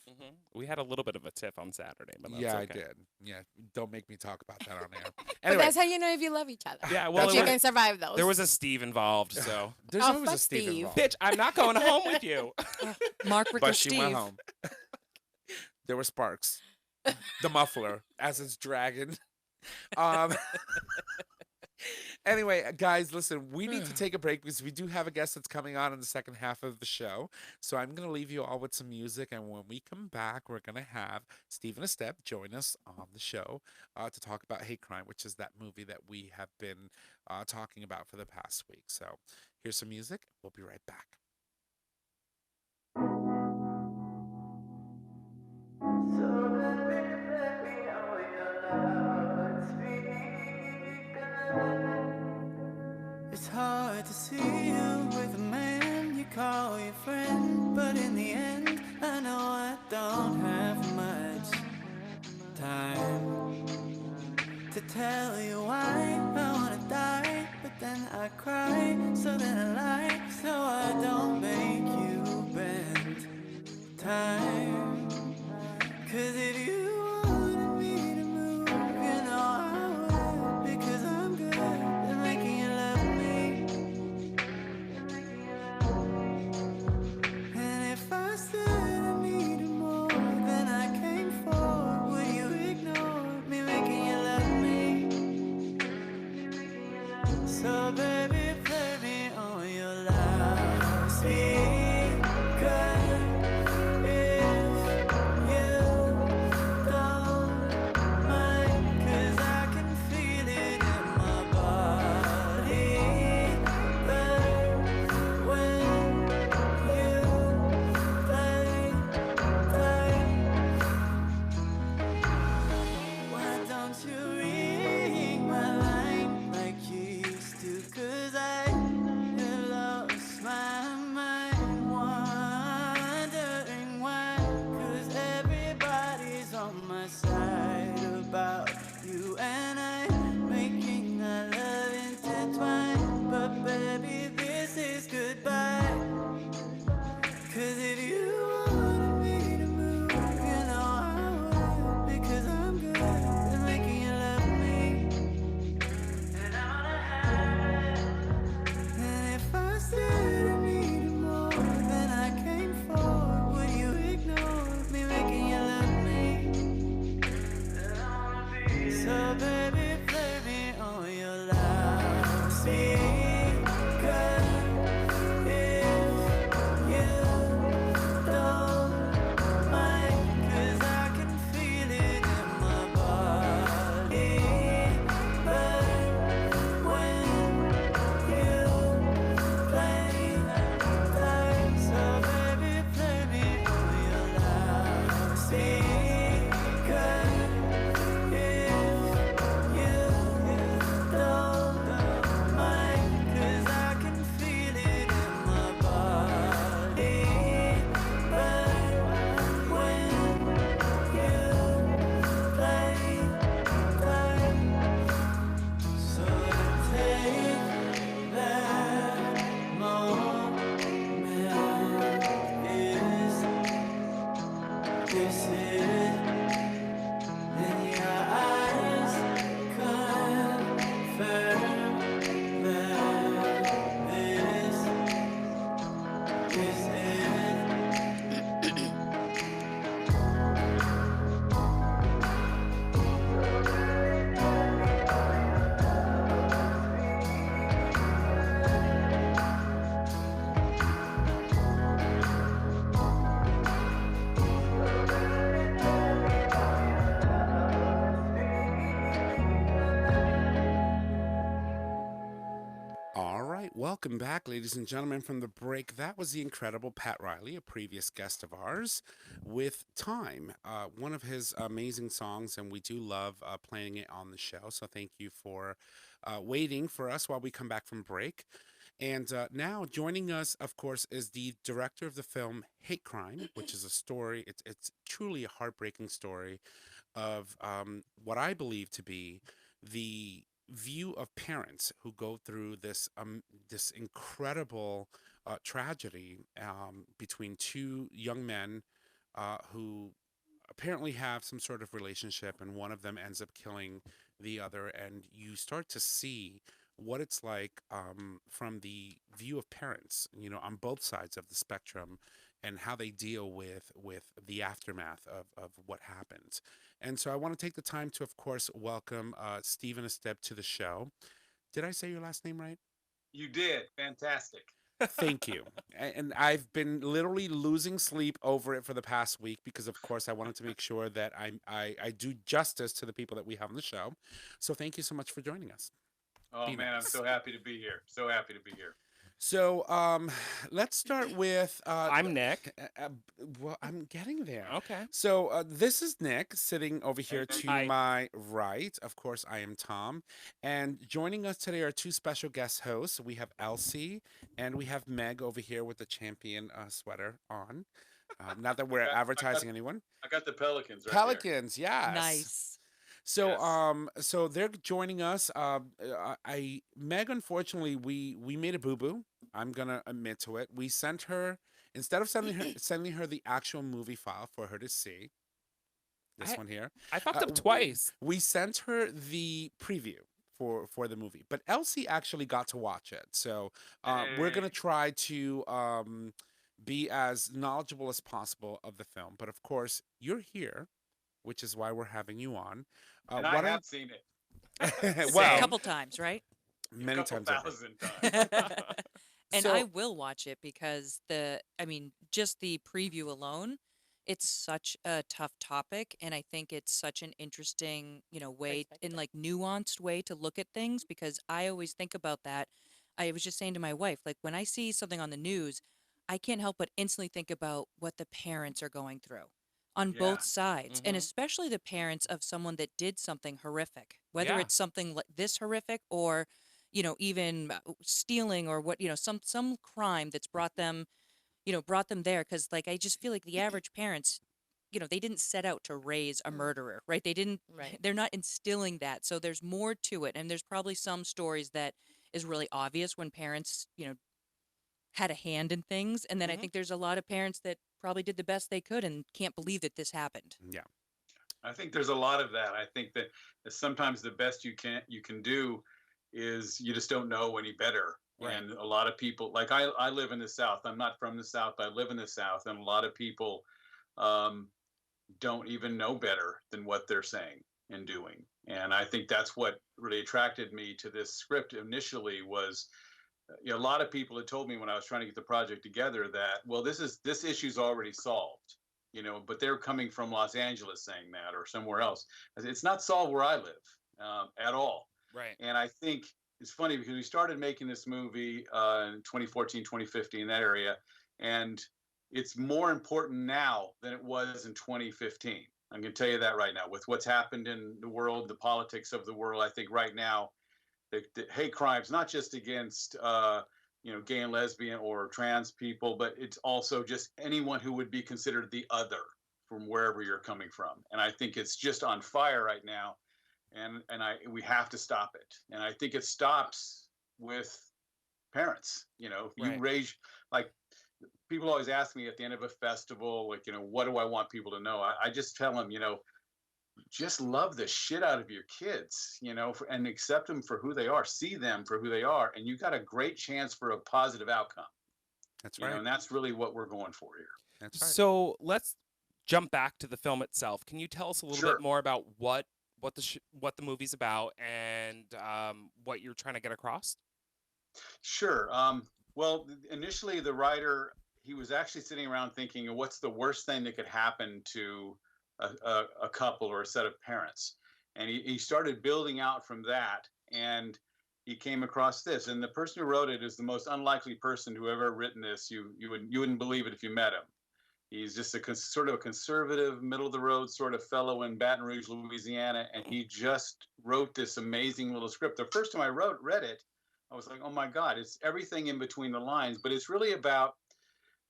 [SPEAKER 2] We had a little bit of a tiff on Saturday, but that's
[SPEAKER 1] Yeah,
[SPEAKER 2] okay.
[SPEAKER 1] I did. Yeah, don't make me talk about that on air.
[SPEAKER 3] But
[SPEAKER 1] Anyway,
[SPEAKER 3] that's how you know if you love each other.
[SPEAKER 2] Yeah, well,
[SPEAKER 1] That's
[SPEAKER 3] You
[SPEAKER 1] right.
[SPEAKER 3] can survive those.
[SPEAKER 2] there was a Steve involved, so
[SPEAKER 1] there's
[SPEAKER 3] Oh,
[SPEAKER 1] always a
[SPEAKER 3] fuck
[SPEAKER 1] Steve
[SPEAKER 3] Steve.
[SPEAKER 1] involved.
[SPEAKER 2] bitch, I'm not going home with you.
[SPEAKER 4] Mark, Rick, or
[SPEAKER 1] But she
[SPEAKER 4] Steve.
[SPEAKER 1] went home. There were sparks. The muffler as it's dragging. Um, anyway, guys, listen, we need to take a break because we do have a guest that's coming on in the second half of the show. So I'm going to leave you all with some music. And when we come back, we're going to have Steven Esteb join us on the show to talk about Hate Crime, which is that movie that we have been talking about for the past week. So here's some music. We'll be right back.
[SPEAKER 5] It's hard to see you with a man you call your friend, but in the end, I know I don't have much time to tell you why I wanna die, but then I cry, so then I lie, so I don't make you bend time. 'Cause if you wanted me to move, you know I would, because I'm good at making you love me. And if I said I needed more than I came for, would you ignore me making you love me? So baby, play me on your loudspeaker.
[SPEAKER 1] right, welcome back, ladies and gentlemen, from the break. That was the incredible Pat Riley, a previous guest of ours, with Time, one of his amazing songs, and we do love playing it on the show. So thank you for waiting for us while we come back from break. And now joining us, of course, is the director of the film Hate Crime, which is a story. It's truly a heartbreaking story of what I believe to be the view of parents who go through this incredible tragedy between two young men who apparently have some sort of relationship, and one of them ends up killing the other, and you start to see what it's like from the view of parents, on both sides of the spectrum, and how they deal with the aftermath of what happens. And so I want to take the time to, of course, welcome Steven Esteb to the show. Did I say your last name right?
[SPEAKER 6] You did. Fantastic.
[SPEAKER 1] Thank you. And I've been literally losing sleep over it for the past week because, of course, I wanted to make sure that I do justice to the people that we have on the show. So thank you so much for joining us.
[SPEAKER 6] Oh,
[SPEAKER 1] Be
[SPEAKER 6] man, I'm
[SPEAKER 1] nice.
[SPEAKER 6] so happy to be here. So happy to be here.
[SPEAKER 1] So let's start with.
[SPEAKER 2] I'm Nick.
[SPEAKER 1] Well, I'm getting there.
[SPEAKER 2] Okay.
[SPEAKER 1] So this is Nick sitting over here
[SPEAKER 6] Hey,
[SPEAKER 1] to
[SPEAKER 2] Hi.
[SPEAKER 1] my right. Of course, I am Tom. And joining us today are two special guest hosts. We have Elci and we have Meg over here with the champion sweater on. Not that we're
[SPEAKER 6] I got-
[SPEAKER 1] advertising anyone.
[SPEAKER 6] I got the Pelicans right
[SPEAKER 1] Pelicans, yes.
[SPEAKER 4] Nice.
[SPEAKER 1] So
[SPEAKER 6] Yes.
[SPEAKER 1] so they're joining us. Meg, unfortunately, we made a boo-boo. I'm gonna admit to it. We sent her, instead of sending her the actual movie file for her to see, this
[SPEAKER 2] I-
[SPEAKER 1] one here,
[SPEAKER 2] I fucked up
[SPEAKER 1] w-
[SPEAKER 2] twice.
[SPEAKER 1] we sent her the preview for the movie. But Elsie actually got to watch it. So we're gonna
[SPEAKER 6] Hey.
[SPEAKER 1] try to be as knowledgeable as possible of the film. But of course, you're here, which is why we're having you on.
[SPEAKER 6] And
[SPEAKER 1] What
[SPEAKER 6] I
[SPEAKER 1] are
[SPEAKER 6] have seen it.
[SPEAKER 4] A
[SPEAKER 1] well,
[SPEAKER 4] couple times, right?
[SPEAKER 1] many
[SPEAKER 6] a couple
[SPEAKER 1] times over.
[SPEAKER 6] thousand times.
[SPEAKER 4] And
[SPEAKER 1] So-
[SPEAKER 4] I will watch it because just the preview alone, it's such a tough topic, and I think it's such an interesting, way and like nuanced way to look at things, because I always think about that. I was just saying to my wife, like when I see something on the news, I can't help but instantly think about what the parents are going through on
[SPEAKER 6] Yeah.
[SPEAKER 4] both sides, and
[SPEAKER 2] Mhm.
[SPEAKER 4] especially the parents of someone that did something horrific, whether
[SPEAKER 2] Yeah.
[SPEAKER 4] it's something like this horrific or even stealing or what, some crime that's brought them there. Because like I just feel like the average parents, they didn't set out to raise a murderer, right? They didn't.
[SPEAKER 3] Right.
[SPEAKER 4] They're not instilling that. So there's more to it, and there's probably some stories that is really obvious when parents, had a hand in things, and then I
[SPEAKER 2] Mhm.
[SPEAKER 4] think there's a lot of parents that probably did the best they could and can't believe that this happened.
[SPEAKER 1] Yeah.
[SPEAKER 6] I think there's a lot of that. I think that sometimes the best you can do is you just don't know any better.
[SPEAKER 2] Right.
[SPEAKER 6] And a lot of people, like I live in the South. I'm not from the South, but I live in the South, and a lot of people don't even know better than what they're saying and doing. And I think that's what really attracted me to this script initially was, a lot of people had told me when I was trying to get the project together that, well, this issue's already solved, but they're coming from Los Angeles saying that or somewhere else. I said, it's not solved where I live at all.
[SPEAKER 2] Right.
[SPEAKER 6] And I think it's funny because we started making this movie in 2014, 2015, that area. And it's more important now than it was in 2015. I'm going to tell you that right now. With what's happened in the world, the politics of the world, I think right now, the hate crimes, not just against gay and lesbian or trans people, but it's also just anyone who would be considered the other from wherever you're coming from. And I think it's just on fire right now, and we have to stop it. And I think it stops with parents. You
[SPEAKER 2] Right.
[SPEAKER 6] raise, like, people always ask me at the end of a festival, like, what do I want people to know? I just tell them, just love the shit out of your kids, and accept them for who they are, see them for who they are, and you got a great chance for a positive outcome.
[SPEAKER 1] That's
[SPEAKER 6] You
[SPEAKER 1] right.
[SPEAKER 6] know, and that's really what we're going for here.
[SPEAKER 1] That's right.
[SPEAKER 2] So let's jump back to the film itself. Can you tell us a little
[SPEAKER 6] Sure.
[SPEAKER 2] bit more about what the movie's about and what you're trying to get across?
[SPEAKER 6] Sure. Well, initially the writer, he was actually sitting around thinking, what's the worst thing that could happen to a couple or a set of parents? And he started building out from that. And he came across this, and the person who wrote it is the most unlikely person who ever written this. You wouldn't believe it if you met him. He's just a sort of a conservative, middle of the road sort of fellow in Baton Rouge, Louisiana, and he just wrote this amazing little script. The first time I read it, I was like, oh my God, it's everything in between the lines, but it's really about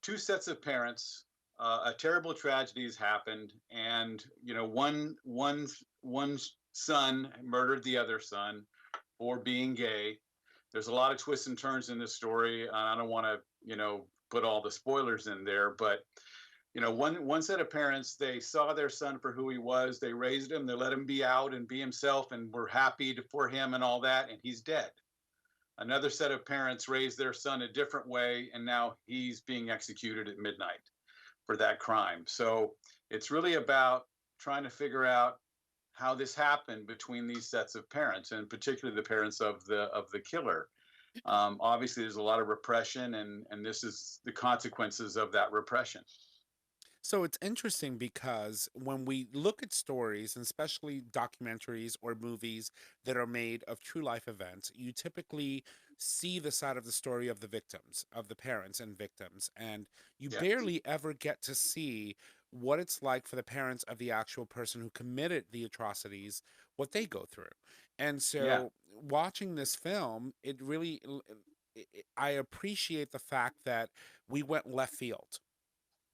[SPEAKER 6] two sets of parents. A terrible tragedy has happened, and one son murdered the other son for being gay. There's a lot of twists and turns in this story. I don't want to, put all the spoilers in there, but one set of parents, they saw their son for who he was. They raised him. They let him be out and be himself, and were happy for him and all that. And he's dead. Another set of parents raised their son a different way, and now he's being executed at midnight for that crime. So it's really about trying to figure out how this happened between these sets of parents, and particularly the parents of the killer. Obviously, there's a lot of repression, and this is the consequences of that repression.
[SPEAKER 1] So it's interesting because when we look at stories, and especially documentaries or movies that are made of true life events, you typically see the side of the story of the victims, of the parents and victims, and you
[SPEAKER 6] Yeah.
[SPEAKER 1] barely ever get to see what it's like for the parents of the actual person who committed the atrocities, what they go through. And
[SPEAKER 6] Yeah.
[SPEAKER 1] so watching this film, it really, I appreciate the fact that we went left field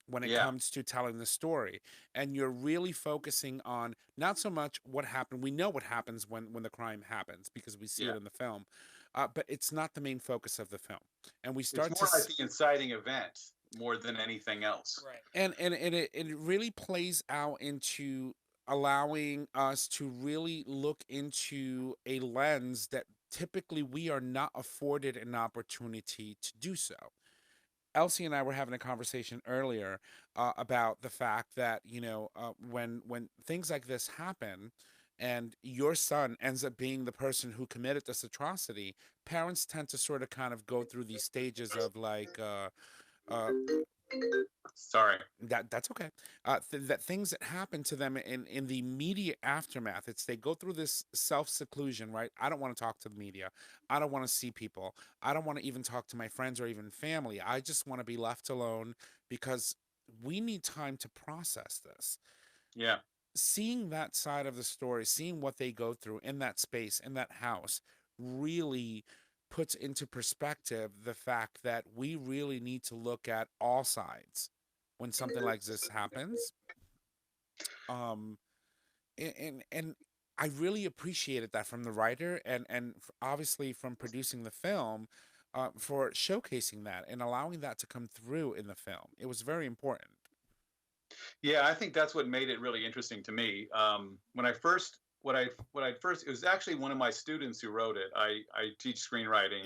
[SPEAKER 1] when it
[SPEAKER 6] Yeah.
[SPEAKER 1] comes to telling the story, and you're really focusing on not so much what happened. We know what happens when the crime happens because we see
[SPEAKER 6] Yeah.
[SPEAKER 1] it in the film, but it's not the main focus of the film. And we
[SPEAKER 6] It's
[SPEAKER 1] start to
[SPEAKER 6] more like the inciting event more than anything else.
[SPEAKER 2] Right.
[SPEAKER 1] and it really plays out into allowing us to really look into a lens that typically we are not afforded an opportunity to do so. Elsie and I were having a conversation earlier about the fact that when things like this happen, and your son ends up being the person who committed this atrocity, parents tend to sort of kind of go through these stages of like uh,
[SPEAKER 6] Sorry.
[SPEAKER 1] that's okay. That things that happen to them in the immediate aftermath, it's they go through this self seclusion, right? I don't want to talk to the media. I don't want to see people. I don't want to even talk to my friends or even family. I just want to be left alone because we need time to process this.
[SPEAKER 6] Yeah.
[SPEAKER 1] Seeing that side of the story, seeing what they go through in that space, in that house, really puts into perspective the fact that we really need to look at all sides when something like this happens. Um, and I really appreciated that from the writer, and obviously from producing the film, for showcasing that and allowing that to come through in the film. It was very important.
[SPEAKER 6] Yeah, I think that's what made it really interesting to me. When I first, what I first, it was actually one of my students who wrote it. I teach screenwriting,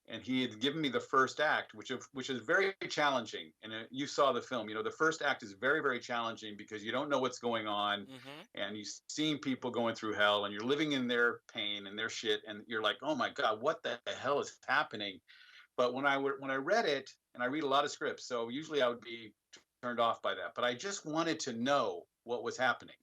[SPEAKER 6] and he had given me the first act, which is very challenging. And you saw the film. The first act is very, very challenging because you don't know what's going on,
[SPEAKER 2] Mm-hmm.
[SPEAKER 6] and you've seen people going through hell, and you're living in their pain and their shit, and you're like, oh my God, what the hell is happening? But when I read it, and I read a lot of scripts, so usually I would be turned off by that. But I just wanted to know what was happening.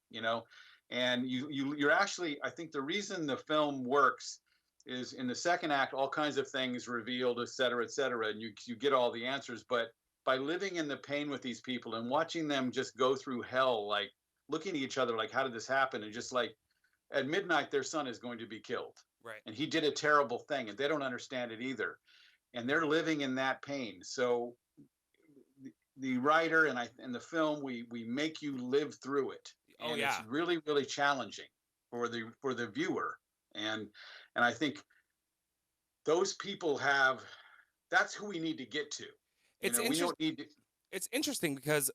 [SPEAKER 6] And you're actually, I think the reason the film works is in the second act, all kinds of things revealed, et cetera, and you get all the answers. But by living in the pain with these people and watching them just go through hell, like looking at each other, like, how did this happen? And just like at midnight, their son is going to be killed.
[SPEAKER 2] Right.
[SPEAKER 6] And he did a terrible thing, and they don't understand it either. And they're living in that pain. So the writer and the film, we make you live through it,
[SPEAKER 2] Oh
[SPEAKER 6] and
[SPEAKER 2] yeah.
[SPEAKER 6] it's really, really challenging for the viewer. And I think those people have, that's who we need to get to.
[SPEAKER 2] It's
[SPEAKER 6] We
[SPEAKER 2] interesting.
[SPEAKER 6] don't need to.
[SPEAKER 2] It's interesting because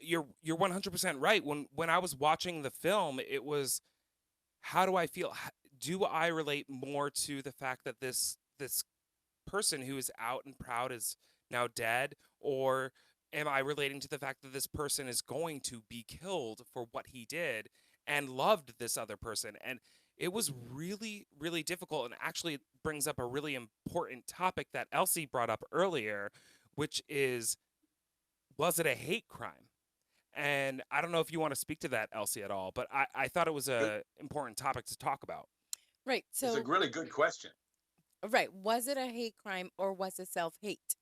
[SPEAKER 2] you're 100% right. When I was watching the film, it was, how do I feel? Do I relate more to the fact that this person who is out and proud is now dead, or am I relating to the fact that this person is going to be killed for what he did and loved this other person? And it was really, really difficult, and actually brings up a really important topic that Elsie brought up earlier, which is, was it a hate crime? And I don't know if you want to speak to that, Elsie, at all, but I thought it was a important topic to talk about.
[SPEAKER 3] Right.
[SPEAKER 6] It's a
[SPEAKER 3] So,
[SPEAKER 6] really good question.
[SPEAKER 3] right. Was it a hate crime or was it self hate?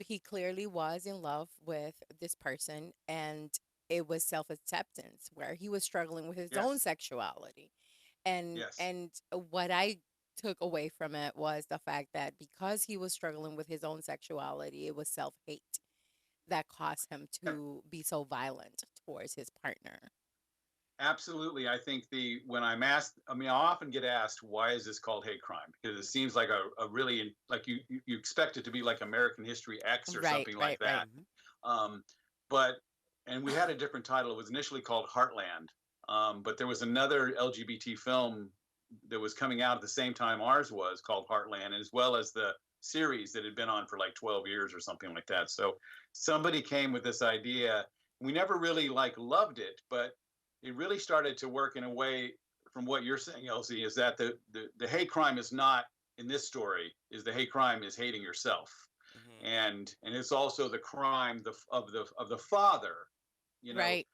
[SPEAKER 3] He clearly was in love with this person, and it was self acceptance where he was struggling with his own
[SPEAKER 6] Yes,
[SPEAKER 3] sexuality. And
[SPEAKER 6] yes.
[SPEAKER 3] what I took away from it was the fact that because he was struggling with his own sexuality, it was self hate that caused him to be so violent towards his partner.
[SPEAKER 6] Absolutely. I think when I'm asked, I mean, I often get asked, why is this called hate crime? Because it seems like a really, like you expect it to be like American History X or
[SPEAKER 3] Right,
[SPEAKER 6] something like
[SPEAKER 3] right, right.
[SPEAKER 6] that. Um, but, and we had a different title. It was initially called Heartland. But there was another LGBT film that was coming out at the same time ours was called Heartland, as well as the series that had been on for like 12 years or something like that. So somebody came with this idea. We never really like loved it, but it really started to work in a way from what you're saying, Elsie, is that the hate crime is not in this story, is the hate crime is hating yourself.
[SPEAKER 2] Hmm.
[SPEAKER 6] And it's also the crime of the father, you know,
[SPEAKER 3] Right.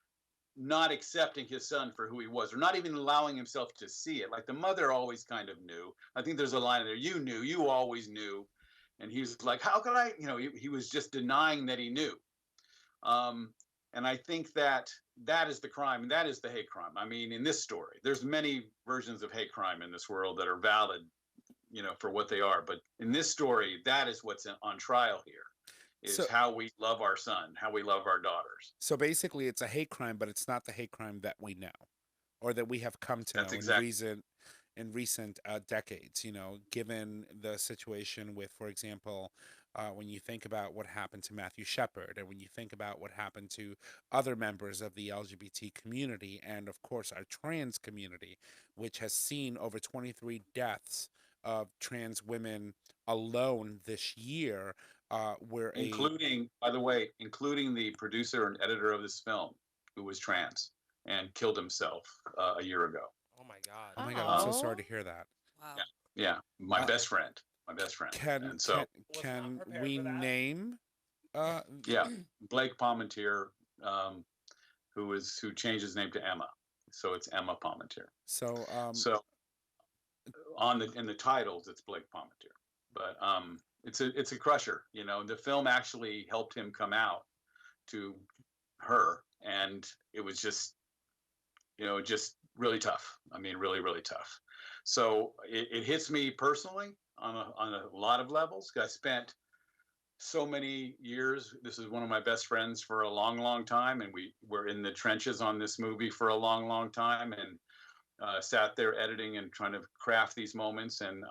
[SPEAKER 6] not accepting his son for who he was, or not even allowing himself to see it. Like the mother always kind of knew. I think there's a line in there, you knew, you always knew. And he's like, how could I, he was just denying that he knew. Um, and I think that that is the crime, and that is the hate crime. I mean, in this story, there's many versions of hate crime in this world that are valid, for what they are. But in this story, that is what's on trial here, is
[SPEAKER 1] So
[SPEAKER 6] how we love our son, how we love our daughters.
[SPEAKER 1] so basically it's a hate crime, but it's not the hate crime that we know or that we have come to
[SPEAKER 6] That's
[SPEAKER 1] know
[SPEAKER 6] exactly.
[SPEAKER 1] in recent decades. Given the situation with, for example, when you think about what happened to Matthew Shepard, and when you think about what happened to other members of the LGBT community, and of course our trans community, which has seen over 23 deaths of trans women alone this year, where a
[SPEAKER 6] Including, by the way, including the producer and editor of this film, who was trans and killed himself a year ago.
[SPEAKER 2] Oh my God.
[SPEAKER 1] oh my God, I'm so
[SPEAKER 6] Um,
[SPEAKER 1] sorry
[SPEAKER 3] Oh,
[SPEAKER 1] to hear that.
[SPEAKER 6] yeah,
[SPEAKER 4] Wow.
[SPEAKER 6] yeah, my
[SPEAKER 1] Uh,
[SPEAKER 6] best friend, my best friend.
[SPEAKER 1] can
[SPEAKER 6] And so,
[SPEAKER 1] can
[SPEAKER 2] Was not
[SPEAKER 1] can
[SPEAKER 2] prepared
[SPEAKER 1] we
[SPEAKER 2] for that.
[SPEAKER 1] name uh
[SPEAKER 6] yeah, Blake Palmentier, um, who changed his name to Emma, so it's Emma Palmentier.
[SPEAKER 1] so
[SPEAKER 6] So in the titles, it's Blake Palmentier, but it's a crusher. The film actually helped him come out to her, and it was just really tough. I mean, really, really tough. So it hits me personally on a lot of levels. I spent so many years. This is one of my best friends for a long, long time, and we were in the trenches on this movie for a long, long time, and sat there editing and trying to craft these moments. And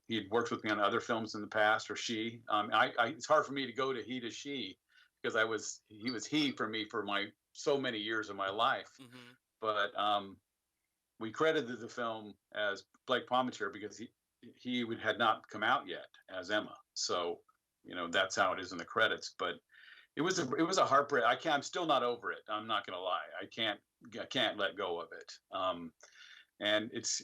[SPEAKER 6] he had worked with me on other films in the past, or she. It's hard for me to go to he to she because he was he for me for my so many years of my life.
[SPEAKER 2] Hmm.
[SPEAKER 6] But we credited the film as Blake Palmentier because he had not come out yet as Emma. So that's how it is in the credits. But it was a heartbreak. I'm still not over it. I'm not gonna lie. I can't let go of it. And it's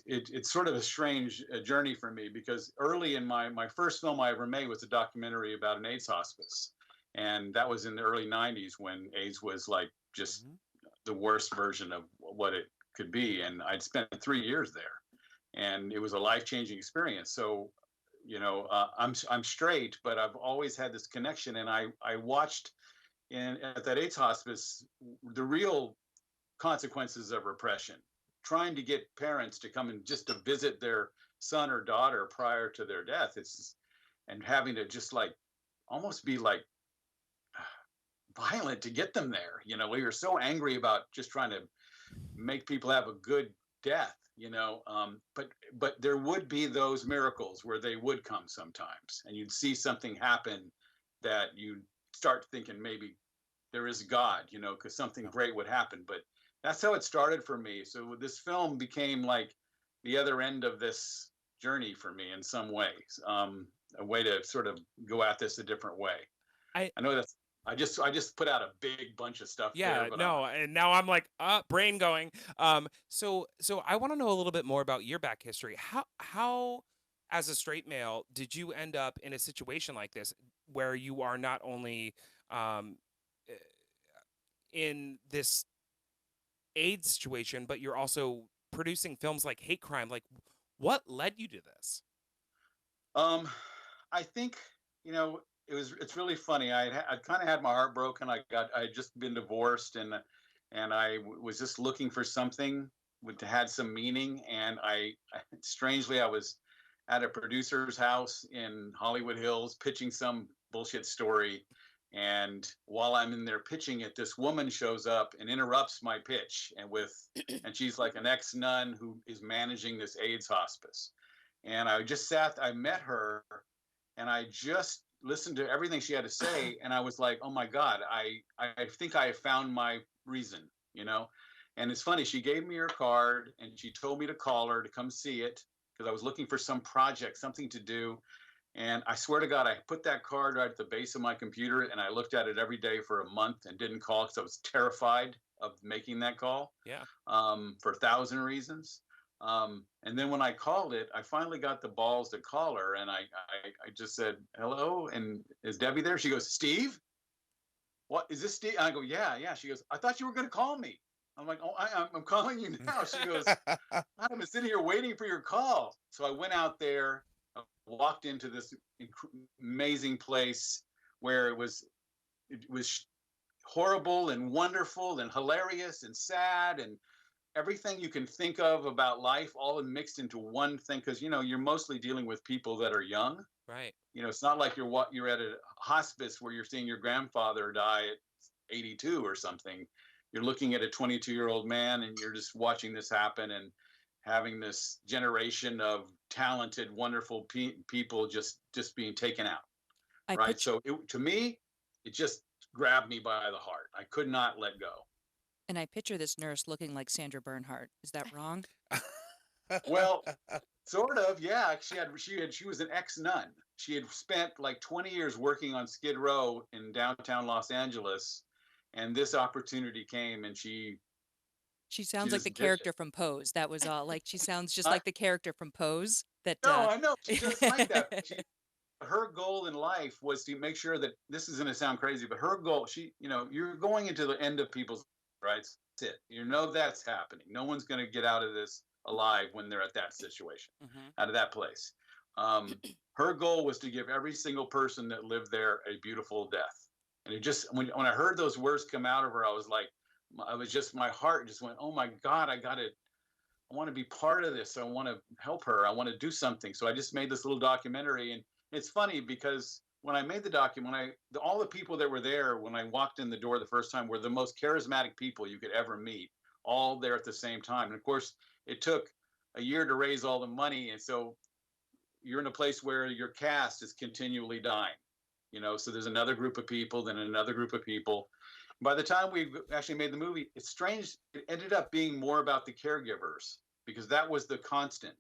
[SPEAKER 6] sort of a strange journey for me because early in my first film I ever made was a documentary about an AIDS hospice, and that was in the early '90s when AIDS was like just
[SPEAKER 1] mhm.
[SPEAKER 6] the worst version of what it could be, and I'd spent 3 years there, and it was a life changing experience. So I'm straight, but I've always had this connection, and I watched at that AIDS hospice the real consequences of repression, trying to get parents to come and just to visit their son or daughter prior to their death. And having to just like almost be like violent to get them there. We were so angry about just trying to make people have a good death. But there would be those miracles where they would come sometimes, and you'd see something happen that you start thinking maybe there is God, because something
[SPEAKER 1] Yeah.
[SPEAKER 6] great would happen. But that's how it started for me. So this film became like the other end of this journey for me in some ways, a way to sort of go at this a different way.
[SPEAKER 2] I
[SPEAKER 6] I know that's I just put out a big bunch of stuff there,
[SPEAKER 2] Yeah,
[SPEAKER 6] but
[SPEAKER 2] no, and now I'm like, brain going. So I want to know a little bit more about your back history. How as a straight male did you end up in a situation like this where you are not only um eh, in this AIDS situation, but you're also producing films like hate crime? Like, What led you to this?
[SPEAKER 6] I think, it's really funny. I kind of had my heart broken. I had just been divorced, and was just looking for something with had some meaning. And strangely, I was at a producer's house in Hollywood Hills pitching some bullshit story. And while I'm in there pitching it, this woman shows up and interrupts my pitch, and she's like an ex-nun who is managing this AIDS hospice. And I met her, and I just listened to everything she had to say, and I was like, oh my God, I think I found my reason, you know? And it's funny, she gave me her card and she told me to call her to come see it because I was looking for some project, something to do. And I swear to God, I put that card right at the base of my computer and I looked at it every day for a month and didn't call because I was terrified of making that call.
[SPEAKER 2] Yeah.
[SPEAKER 6] For 1,000 reasons. And then when I called it, I finally got the balls to call her, and I just said, hello, and is Debbie there? She goes, Steve? What, is this Steve? I go, yeah. She goes, I thought you were going to call me. I'm like, oh, I'm calling you now. She goes, I've been sitting here waiting for your call. So I went out there, walked into this amazing place where it was horrible and wonderful and hilarious and sad and everything you can think of about life all mixed into one thing, because you're mostly dealing with people that are young.
[SPEAKER 2] Right.
[SPEAKER 6] It's not like you're at a hospice where you're seeing your grandfather die at 82 or something. You're looking at a 22-year-old man and you're just watching this happen and having this generation of talented, wonderful people just being taken out. Right. So to me, it just grabbed me by the heart. I could not let go.
[SPEAKER 4] And I picture this nurse looking like Sandra Bernhardt. Is that wrong?
[SPEAKER 6] Well, sort of, yeah. She was an ex-nun. She had spent like 20 years working on Skid Row in downtown Los Angeles, and this opportunity came, and she
[SPEAKER 4] sounds like the character from Pose. That was all. Like, she sounds just like the character from Pose. That
[SPEAKER 6] no, I know she's just like that. Her goal in life was to make sure that this is going to sound crazy, but her goal, you're going into the end of people's right? That's it. That's happening. No one's going to get out of this alive when they're at that situation, out of that place. Her goal was to give every single person that lived there a beautiful death. And it just, when I heard those words come out of her, my heart just went, oh my God, I want to be part of this. I want to help her. I want to do something. So I just made this little documentary. And it's funny because when I made the document, all the people that were there when I walked in the door the first time were the most charismatic people you could ever meet, all there at the same time. And of course, it took a year to raise all the money. And so you're in a place where your cast is continually dying, so there's another group of people, then another group of people. By the time we actually made the movie, it's strange. It ended up being more about the caregivers because that was the constant,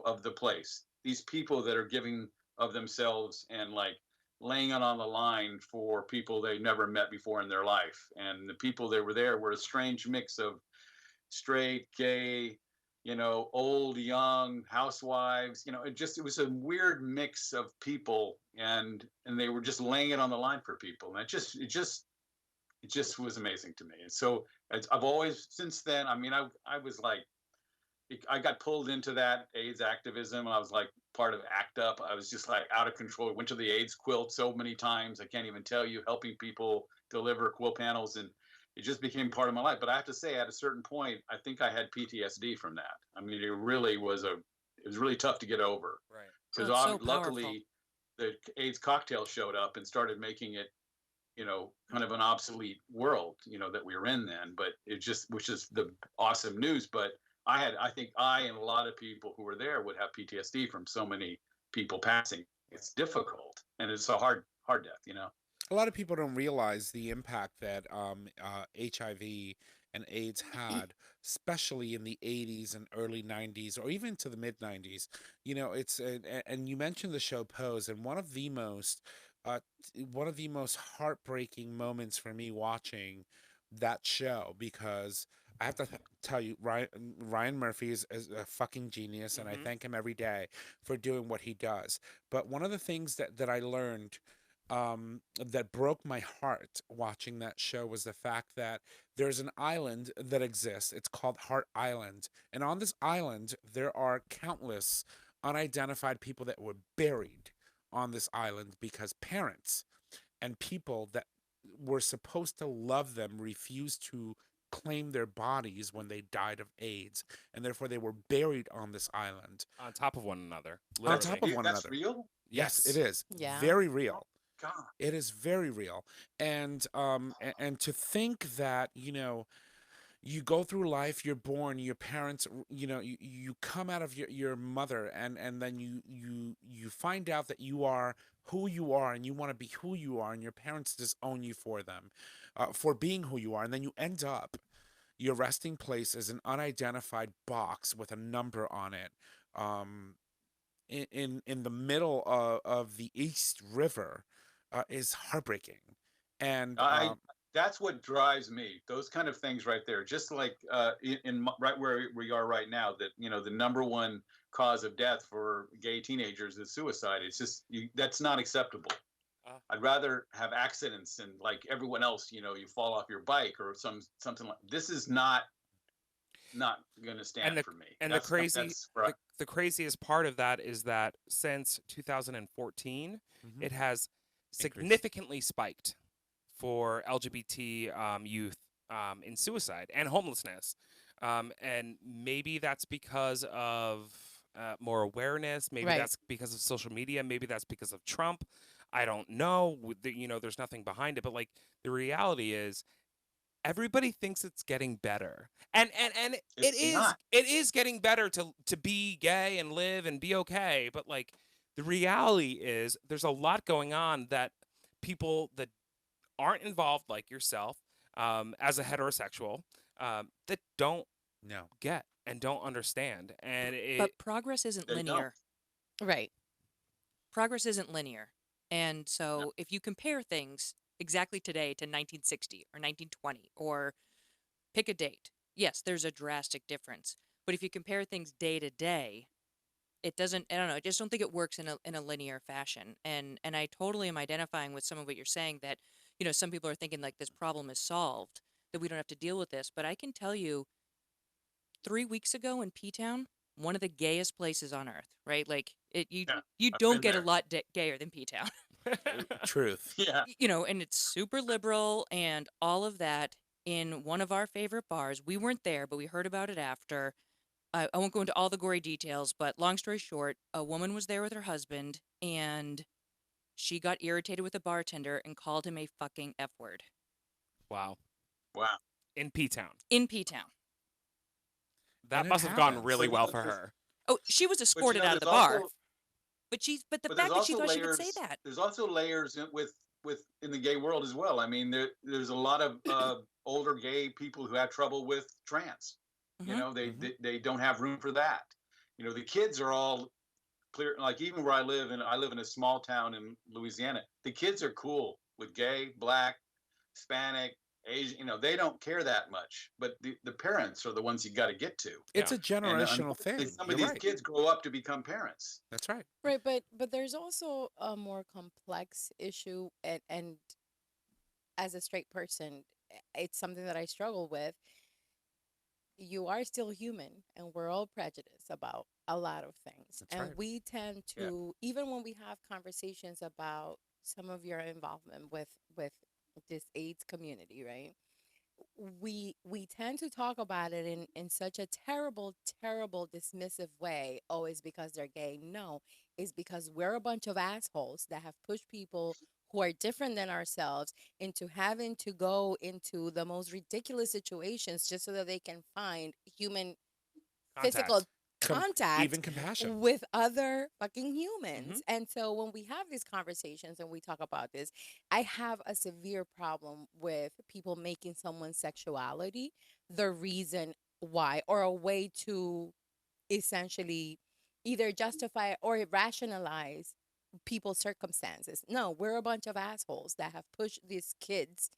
[SPEAKER 6] of the place. These people that are giving of themselves and like laying it on the line for people they never met before in their life. And the people that were there were a strange mix of straight, gay, old, young, housewives. It was a weird mix of people, and they were just laying it on the line for people. And it just was amazing to me. And so I've always, since then, I was like, I got pulled into that AIDS activism. I was like part of ACT UP. I was just like out of control. Went to the AIDS quilt so many times. I can't even tell you, helping people deliver quilt panels. And it just became part of my life. But I have to say, at a certain point, I think I had PTSD from that. It really was really tough to get over.
[SPEAKER 2] Right.
[SPEAKER 6] Because luckily the AIDS cocktail showed up and started making it, kind of an obsolete world, that we were in then. But which is the awesome news. But I think I and a lot of people who were there would have PTSD from so many people passing. It's difficult, and it's a hard death,
[SPEAKER 1] A lot of people don't realize the impact that HIV and AIDS had, especially in the 80s and early 90s, or even to the mid 90s. And you mentioned the show Pose, and one of the most heartbreaking moments for me watching that show, because I have to tell you, Ryan Murphy is a fucking genius, and I thank him every day for doing what he does. But one of the things that I learned that broke my heart watching that show was the fact that there's an island that exists. It's called Heart Island. And on this island, there are countless unidentified people that were buried on this island because parents and people that were supposed to love them refused to claim their bodies when they died of AIDS. And therefore, they were buried on this island.
[SPEAKER 2] On top of one another,
[SPEAKER 1] On
[SPEAKER 2] literally.
[SPEAKER 1] top of one
[SPEAKER 6] That's
[SPEAKER 1] another.
[SPEAKER 6] real?
[SPEAKER 1] Yes, it
[SPEAKER 2] Yes.
[SPEAKER 1] is.
[SPEAKER 3] Yeah.
[SPEAKER 1] Very real.
[SPEAKER 6] God.
[SPEAKER 1] It is very real. And to think that, you go through life, you're born, your parents, you come out of your mother, and then you find out that you are who you are, and you want to be who you are, and your parents disown you for them, for being who you are, and then you end up, your resting place is an unidentified box with a number on it, in the middle of the East River, is heartbreaking. And
[SPEAKER 6] That's what drives me. Those kind of things right there. Just like right where we are right now, that the number one cause of death for gay teenagers is suicide. It's just that's not acceptable. I'd rather have accidents and like everyone else, you fall off your bike or something like this is not going to stand for me.
[SPEAKER 2] And
[SPEAKER 6] That's
[SPEAKER 2] the craziest part of that is that since 2014,
[SPEAKER 1] Mhm.
[SPEAKER 2] it has significantly spiked for LGBT youth in suicide and homelessness. And maybe that's because of more awareness. Maybe
[SPEAKER 3] Right.
[SPEAKER 2] that's because of social media. Maybe that's because of Trump. I don't know. There's nothing behind it. But like the reality is, everybody thinks it's getting better, and
[SPEAKER 6] It's not.
[SPEAKER 2] it is getting better to be gay and live and be okay. But like the reality is, there's a lot going on that people that aren't involved, like yourself, as a heterosexual, that don't
[SPEAKER 1] No.
[SPEAKER 2] get and don't understand. And
[SPEAKER 4] But progress isn't
[SPEAKER 6] They don't.
[SPEAKER 4] linear.
[SPEAKER 3] Right.
[SPEAKER 4] Progress isn't linear. And so
[SPEAKER 6] No.
[SPEAKER 4] if you compare things exactly today to 1960 or 1920 or pick a date, yes, there's a drastic difference. But if you compare things day to day, it doesn't, I don't know, I just don't think it works in a linear fashion. And I totally am identifying with some of what you're saying, that, some people are thinking like this problem is solved, that we don't have to deal with this. But I can tell you, 3 weeks ago in P-Town, one of the gayest places on earth, right? Like you
[SPEAKER 6] I've
[SPEAKER 4] don't
[SPEAKER 6] been
[SPEAKER 4] get a
[SPEAKER 6] there.
[SPEAKER 4] lot gayer than P-Town.
[SPEAKER 1] Truth.
[SPEAKER 6] Yeah.
[SPEAKER 4] And it's super liberal and all of that. In one of our favorite bars, we weren't there, but we heard about it after. I won't go into all the gory details, but long story short, a woman was there with her husband, and she got irritated with the bartender and called him a fucking F word
[SPEAKER 2] wow,
[SPEAKER 6] Wow.
[SPEAKER 2] in P-Town,
[SPEAKER 4] in P-Town.
[SPEAKER 2] that
[SPEAKER 1] And it
[SPEAKER 2] must have gone
[SPEAKER 1] happens.
[SPEAKER 2] really
[SPEAKER 6] But
[SPEAKER 2] well
[SPEAKER 6] look,
[SPEAKER 2] for
[SPEAKER 6] there's-
[SPEAKER 2] her.
[SPEAKER 4] Oh, she was escorted out of the
[SPEAKER 6] there's
[SPEAKER 4] bar.
[SPEAKER 6] also-
[SPEAKER 4] But the
[SPEAKER 6] But
[SPEAKER 4] fact
[SPEAKER 6] there's
[SPEAKER 4] that she
[SPEAKER 6] also
[SPEAKER 4] thought she could
[SPEAKER 6] layers.
[SPEAKER 4] say that.
[SPEAKER 6] There's also layers with in the gay world as well. I mean, there's a lot of older gay people who have trouble with trans.
[SPEAKER 4] Mhm.
[SPEAKER 6] They don't have room for that. The kids are all clear. Like even where I live, and I live in a small town in Louisiana. The kids are cool with gay, black, Hispanic, Asian. They don't care that much. But the parents are the ones you got to get to.
[SPEAKER 1] It's
[SPEAKER 2] Yeah.
[SPEAKER 1] a generational
[SPEAKER 6] Unfortunately,
[SPEAKER 1] thing.
[SPEAKER 6] some
[SPEAKER 1] You're
[SPEAKER 6] of these
[SPEAKER 1] right.
[SPEAKER 6] kids grow up to become parents.
[SPEAKER 1] That's right.
[SPEAKER 3] Right, but there's also a more complex issue, and as a straight person, it's something that I struggle with. You are still human, and we're all prejudiced about a lot of things.
[SPEAKER 1] That's
[SPEAKER 3] And
[SPEAKER 1] right.
[SPEAKER 3] we tend to, even when we have conversations about some of your involvement with this AIDS community, right? We tend to talk about it in such a terrible dismissive way. Oh, it's because they're gay. No, it's because we're a bunch of assholes that have pushed people who are different than ourselves into having to go into the most ridiculous situations just so that they can find human physical contact
[SPEAKER 1] Even compassion.
[SPEAKER 3] with other fucking humans. And so when we have these conversations and we talk about this, I have a severe problem with people making someone's sexuality the reason why, or a way to essentially either justify or rationalize people's circumstances. No, we're a bunch of assholes that have pushed these kids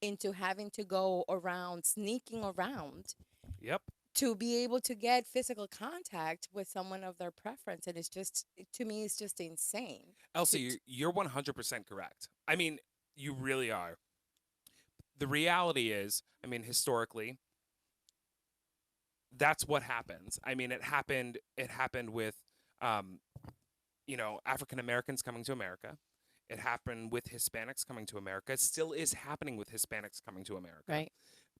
[SPEAKER 3] into having to go around, sneaking around
[SPEAKER 2] Yep.
[SPEAKER 3] to be able to get physical contact with someone of their preference. And it's just, to me, it's just insane.
[SPEAKER 2] Elsie, you're 100% correct. I mean, you really are. The reality is, I mean, historically, that's what happens. I mean, it happened with um, African Americans coming to America. It happened with Hispanics coming to America. It still is happening with Hispanics coming to America.
[SPEAKER 3] Right.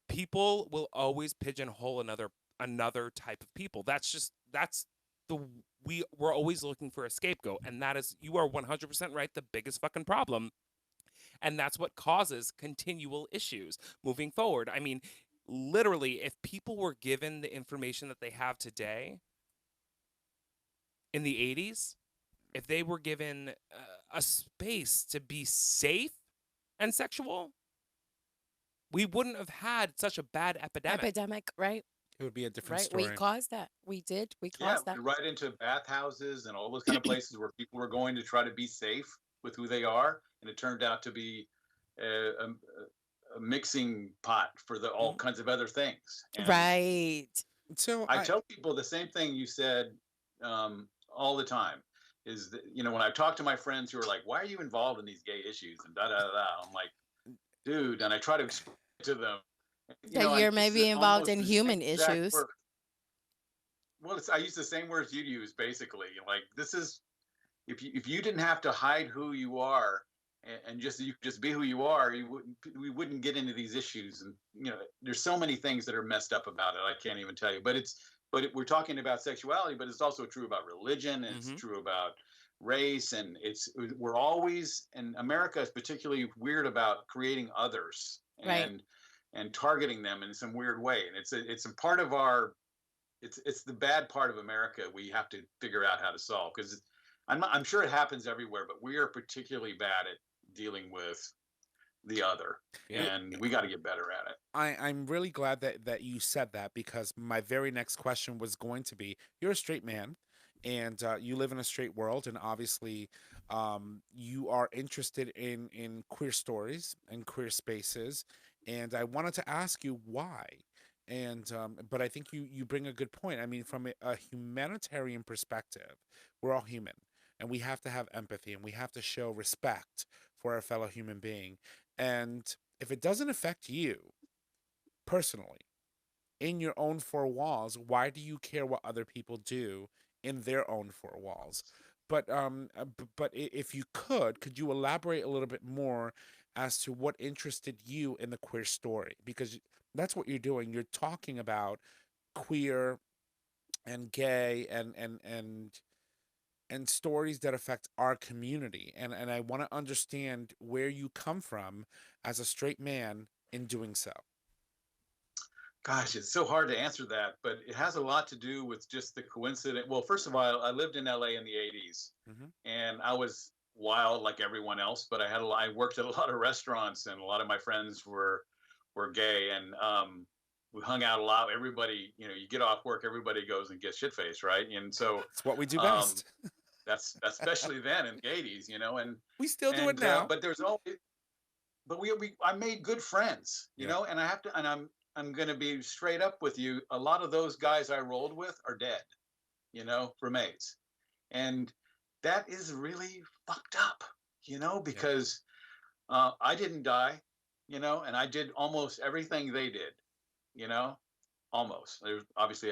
[SPEAKER 2] People will always pigeonhole another type of people. That's we're always looking for a scapegoat, and that is, you are 100% right, the biggest fucking problem. And that's what causes continual issues moving forward. I mean, literally, if people were given the information that they have today in the 80s, if they were given a space to be safe and sexual, we wouldn't have had such a bad epidemic.
[SPEAKER 3] Right?
[SPEAKER 1] It would be a different
[SPEAKER 3] Right.
[SPEAKER 1] story.
[SPEAKER 3] We caused that. We did. We
[SPEAKER 6] Yeah,
[SPEAKER 3] caused that.
[SPEAKER 6] right into bathhouses and all those kind of places where people were going to try to be safe with who they are, and it turned out to be a mixing pot for all kinds of other things. And
[SPEAKER 3] Right.
[SPEAKER 1] So
[SPEAKER 6] I tell people the same thing you said all the time. Is that, when I talk to my friends who are like, "Why are you involved in these gay issues?" and da da da, I'm like, "Dude," and I try to explain to them
[SPEAKER 3] That you're maybe involved in human issues.
[SPEAKER 6] Well, I use the same words you use, basically. Like, this is, if you didn't have to hide who you are and you just be who you are, we wouldn't get into these issues. And there's so many things that are messed up about it. I can't even tell you. But we're talking about sexuality, but it's also true about religion, and it's true about race, and we're always, and America is particularly weird about creating others and targeting them in some weird way. And it's a part of it's the bad part of America we have to figure out how to solve, because I'm sure it happens everywhere, but we are particularly bad at dealing with the other, and we got to get better at it.
[SPEAKER 1] I'm really glad that you said that, because my very next question was going to be, you're a straight man, and you live in a straight world, and obviously you are interested in queer stories and queer spaces, and I wanted to ask you why. And but I think you bring a good point. I mean, from a humanitarian perspective, we're all human, and we have to have empathy, and we have to show respect for our fellow human being. And if it doesn't affect you personally in your own four walls, why do you care what other people do in their own four walls? But if you could you elaborate a little bit more as to what interested you in the queer story? Because that's what you're doing. You're talking about queer and gay and stories that affect our community. And I want to understand where you come from as a straight man in doing so.
[SPEAKER 6] Gosh, it's so hard to answer that, but it has a lot to do with just the coincidence. Well, first of all, I lived in LA in the 80s, and I was wild like everyone else, but I worked at a lot of restaurants, and a lot of my friends were gay, and we hung out a lot. Everybody, you get off work, everybody goes and gets shit-faced, right? And so
[SPEAKER 1] it's what we do best.
[SPEAKER 6] That's especially then in the 80s, and
[SPEAKER 1] we still do it now.
[SPEAKER 6] But there's always, but I made good friends, and I have to, and I'm going to be straight up with you. A lot of those guys I rolled with are dead, from AIDS. And that is really fucked up, because I didn't die, and I did almost everything they did, almost. Obviously,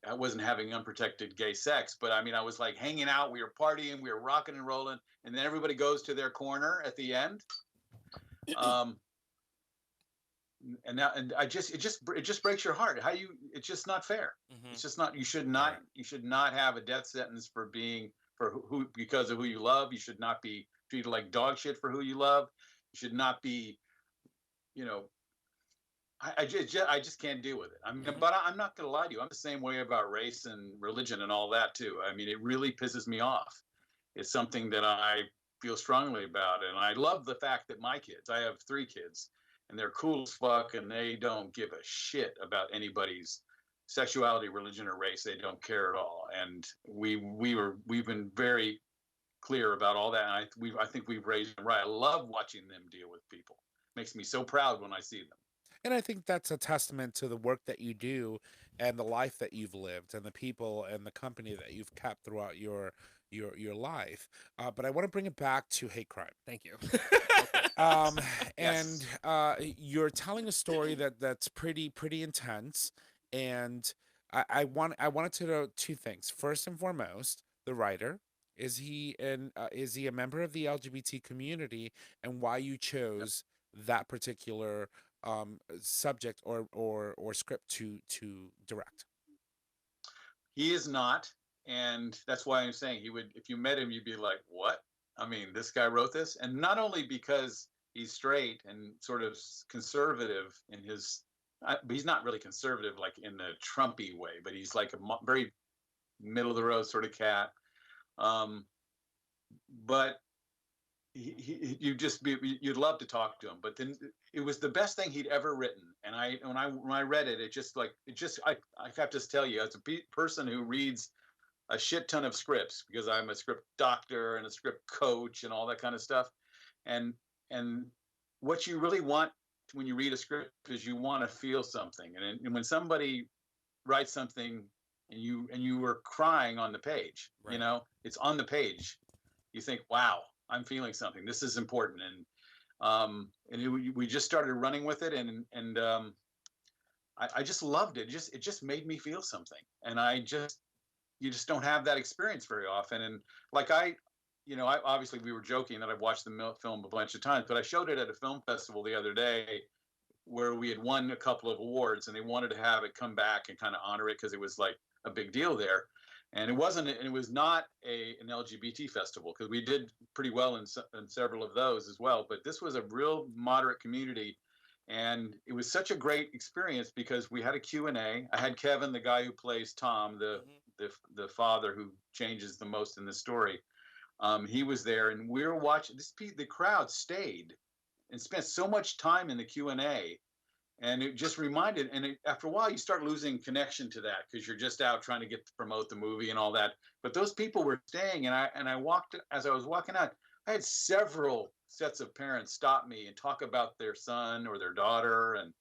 [SPEAKER 6] I wasn't having unprotected gay sex, but I mean, I was like hanging out, we were partying, we were rocking and rolling, and then everybody goes to their corner at the end. And it just breaks your heart. It's just not fair. It's just not. You should not have a death sentence because of who you love. You should not be treated like dog shit for who you love. You should not be, I just can't deal with it. But I'm not going to lie to you. I'm the same way about race and religion and all that too. I mean, it really pisses me off. It's something that I feel strongly about, and I love the fact that my kids. I have 3 kids. And they're cool as fuck, and they don't give a shit about anybody's sexuality, religion, or race. They don't care at all. And we've been very clear about all that. And I think we've raised them right. I love watching them deal with people. Makes me so proud when I see them.
[SPEAKER 1] And I think that's a testament to the work that you do and the life that you've lived and the people and the company that you've kept throughout your life. But I want to bring it back to hate crime.
[SPEAKER 2] Thank you.
[SPEAKER 6] Okay.
[SPEAKER 1] Um,
[SPEAKER 6] Yes.
[SPEAKER 1] and you're telling a story that's pretty intense, and I wanted to know two things. First and foremost, the writer, is he a member of the LGBT community, and why you chose that particular subject or script to direct.
[SPEAKER 6] He is not, and that's why I'm saying he would. If you met him, you'd be like, "What? I mean, this guy wrote this." And not only because he's straight and sort of conservative in his, but he's not really conservative like in the Trumpy way, but he's like a very middle of the road sort of cat. Um, but you just be you'd love to talk to him. But then it was the best thing he'd ever written. And when I read it, I have to tell you, as a person who reads a shit ton of scripts because I'm a script doctor and a script coach and all that kind of stuff. And and what you really want when you read a script is you want to feel something. And when somebody writes something and you were crying on the page,
[SPEAKER 2] Right.
[SPEAKER 6] it's on the page. You think, wow, I'm feeling something. This is important. We just started running with it, and I just loved it. It just made me feel something, and you just don't have that experience very often. And like I obviously we were joking that I've watched the film a bunch of times, but I showed it at a film festival the other day where we had won a couple of awards, and they wanted to have it come back and kind of honor it because it was like a big deal there. And it was not an LGBT festival because we did pretty well in several of those as well. But this was a real moderate community, and it was such a great experience because we had a Q&A. I had Kevin, the guy who plays Tom, the father who changes the most in the story. He was there, and we were watching. The crowd stayed and spent so much time in the Q&A, and it just reminded. And after a while, you start losing connection to that because you're just out trying to get to promote the movie and all that. But those people were staying, and I walked as I was walking out. I had several sets of parents stop me and talk about their son or their daughter, and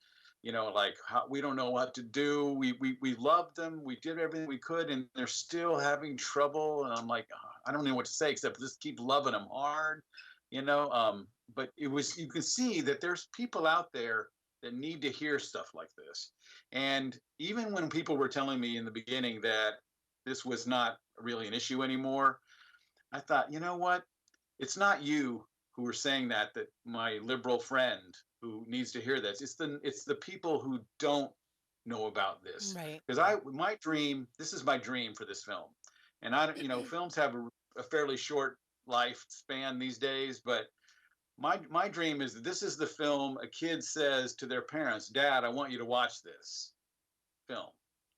[SPEAKER 6] like how we don't know what to do. We loved them. We did everything we could, and they're still having trouble. And I'm like, "Oh, I don't know what to say except just keep loving them hard, you know. But you can see that there's people out there that need to hear stuff like this. And even when people were telling me in the beginning that this was not really an issue anymore, I thought, you know what? It's not you who are saying that my liberal friend who needs to hear this. It's the people who don't know about this.
[SPEAKER 3] Right.
[SPEAKER 6] Because this is my dream for this film. And films have a fairly short lifespan these days, but my dream is that this is the film a kid says to their parents, "Dad, I want you to watch this film.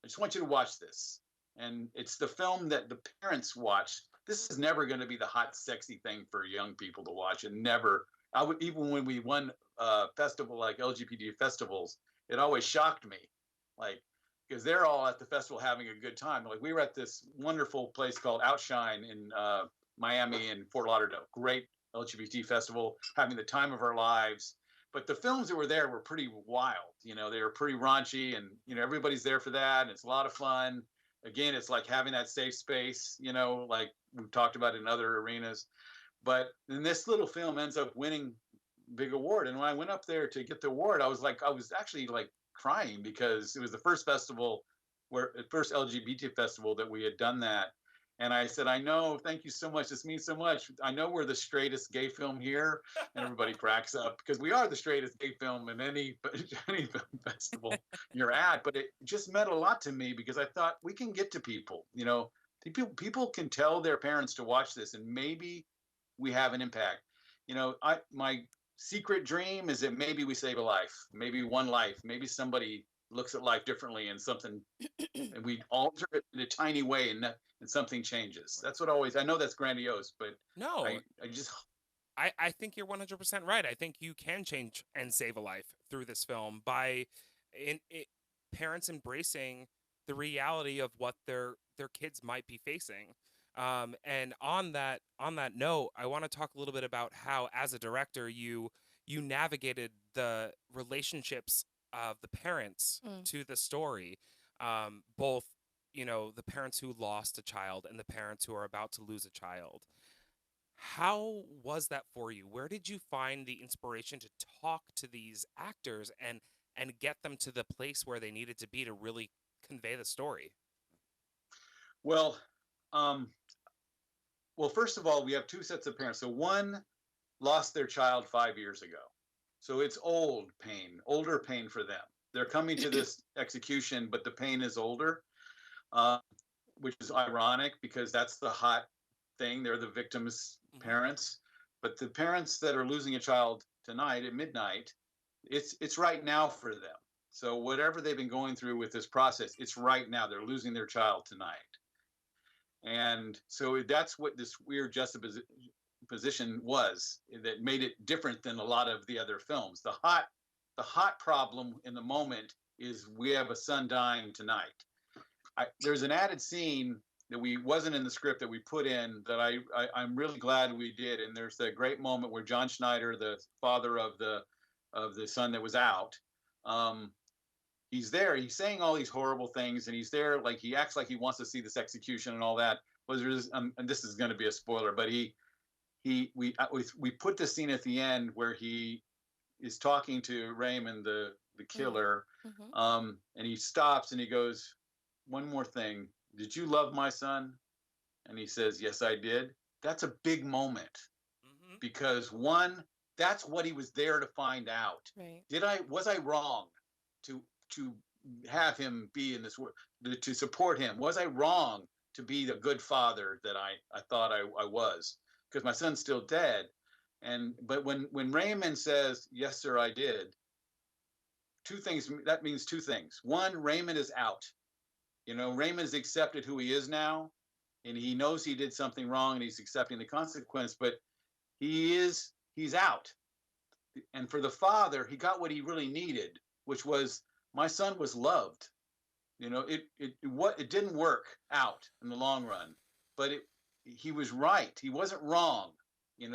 [SPEAKER 6] I just want you to watch this." And it's the film that the parents watch. This is never going to be the hot, sexy thing for young people to watch, and never. I would even when we won festival like LGBT festivals, it always shocked me, like because they're all at the festival having a good time. Like we were at this wonderful place called Outshine in Miami and Fort Lauderdale. Great LGBT festival, having the time of our lives. But the films that were there were pretty wild. They were pretty raunchy, and everybody's there for that. And it's a lot of fun. Again, it's like having that safe space. Like we've talked about in other arenas. But then this little film ends up winning big award. And when I went up there to get the award, I was actually like crying because it was the first first LGBT festival that we had done that. And I said, I know, thank you so much. This means so much. I know we're the straightest gay film here. And everybody cracks up because we are the straightest gay film in any film festival you're at. But it just meant a lot to me because I thought we can get to people. People can tell their parents to watch this, and maybe we have an impact. My secret dream is that maybe we save a life, maybe one life, maybe somebody looks at life differently and we alter it in a tiny way, and something changes. That's what I know that's grandiose, but
[SPEAKER 2] No,
[SPEAKER 6] I just
[SPEAKER 2] I think you're 100% right. I think you can change and save a life through this film by parents embracing the reality of what their kids might be facing. And on that note, I want to talk a little bit about how, as a director, you navigated the relationships of the parents
[SPEAKER 3] Mm.
[SPEAKER 2] to the story, both, you know, the parents who lost a child and the parents who are about to lose a child. How was that for you? Where did you find the inspiration to talk to these actors and get them to the place where they needed to be to really convey the story?
[SPEAKER 6] Well, um, well, first of all, we have two sets of parents. So one lost their child 5 years ago. So it's older pain for them. They're coming to this execution, but the pain is older, uh, which is ironic because that's the hot thing. They're the victims' parents. But the parents that are losing a child tonight at midnight, it's right now for them. So whatever they've been going through with this process, it's right now. They're losing their child tonight. And so that's what this weird juxtaposition was that made it different than a lot of the other films. The hot problem in the moment is we have a son dying tonight. There's an added scene that we wasn't in the script that we put in that I'm really glad we did. And there's a great moment where John Schneider, the father of the son that was out, he's there. He's saying all these horrible things, and he's there like he acts like he wants to see this execution and all that. But there's and this is going to be a spoiler, but we put the scene at the end where he is talking to Raymond, the
[SPEAKER 3] Mm.
[SPEAKER 6] killer,
[SPEAKER 3] Mm-hmm.
[SPEAKER 6] and he stops and he goes, "One more thing. Did you love my son?" And he says, "Yes, I did." That's a big moment
[SPEAKER 2] Mm-hmm.
[SPEAKER 6] because one, that's what he was there to find out.
[SPEAKER 3] Right.
[SPEAKER 6] Was I wrong to have him be in this world, to support him? Was I wrong to be the good father that I thought I was? Because my son's still dead. But when Raymond says, "Yes, sir, I did," two things, that means two things. One, Raymond is out. Raymond has accepted who he is now, and he knows he did something wrong, and he's accepting the consequence. But he's out. And for the father, he got what he really needed, which was my son was loved. It didn't work out in the long run, but he was right. He wasn't wrong. And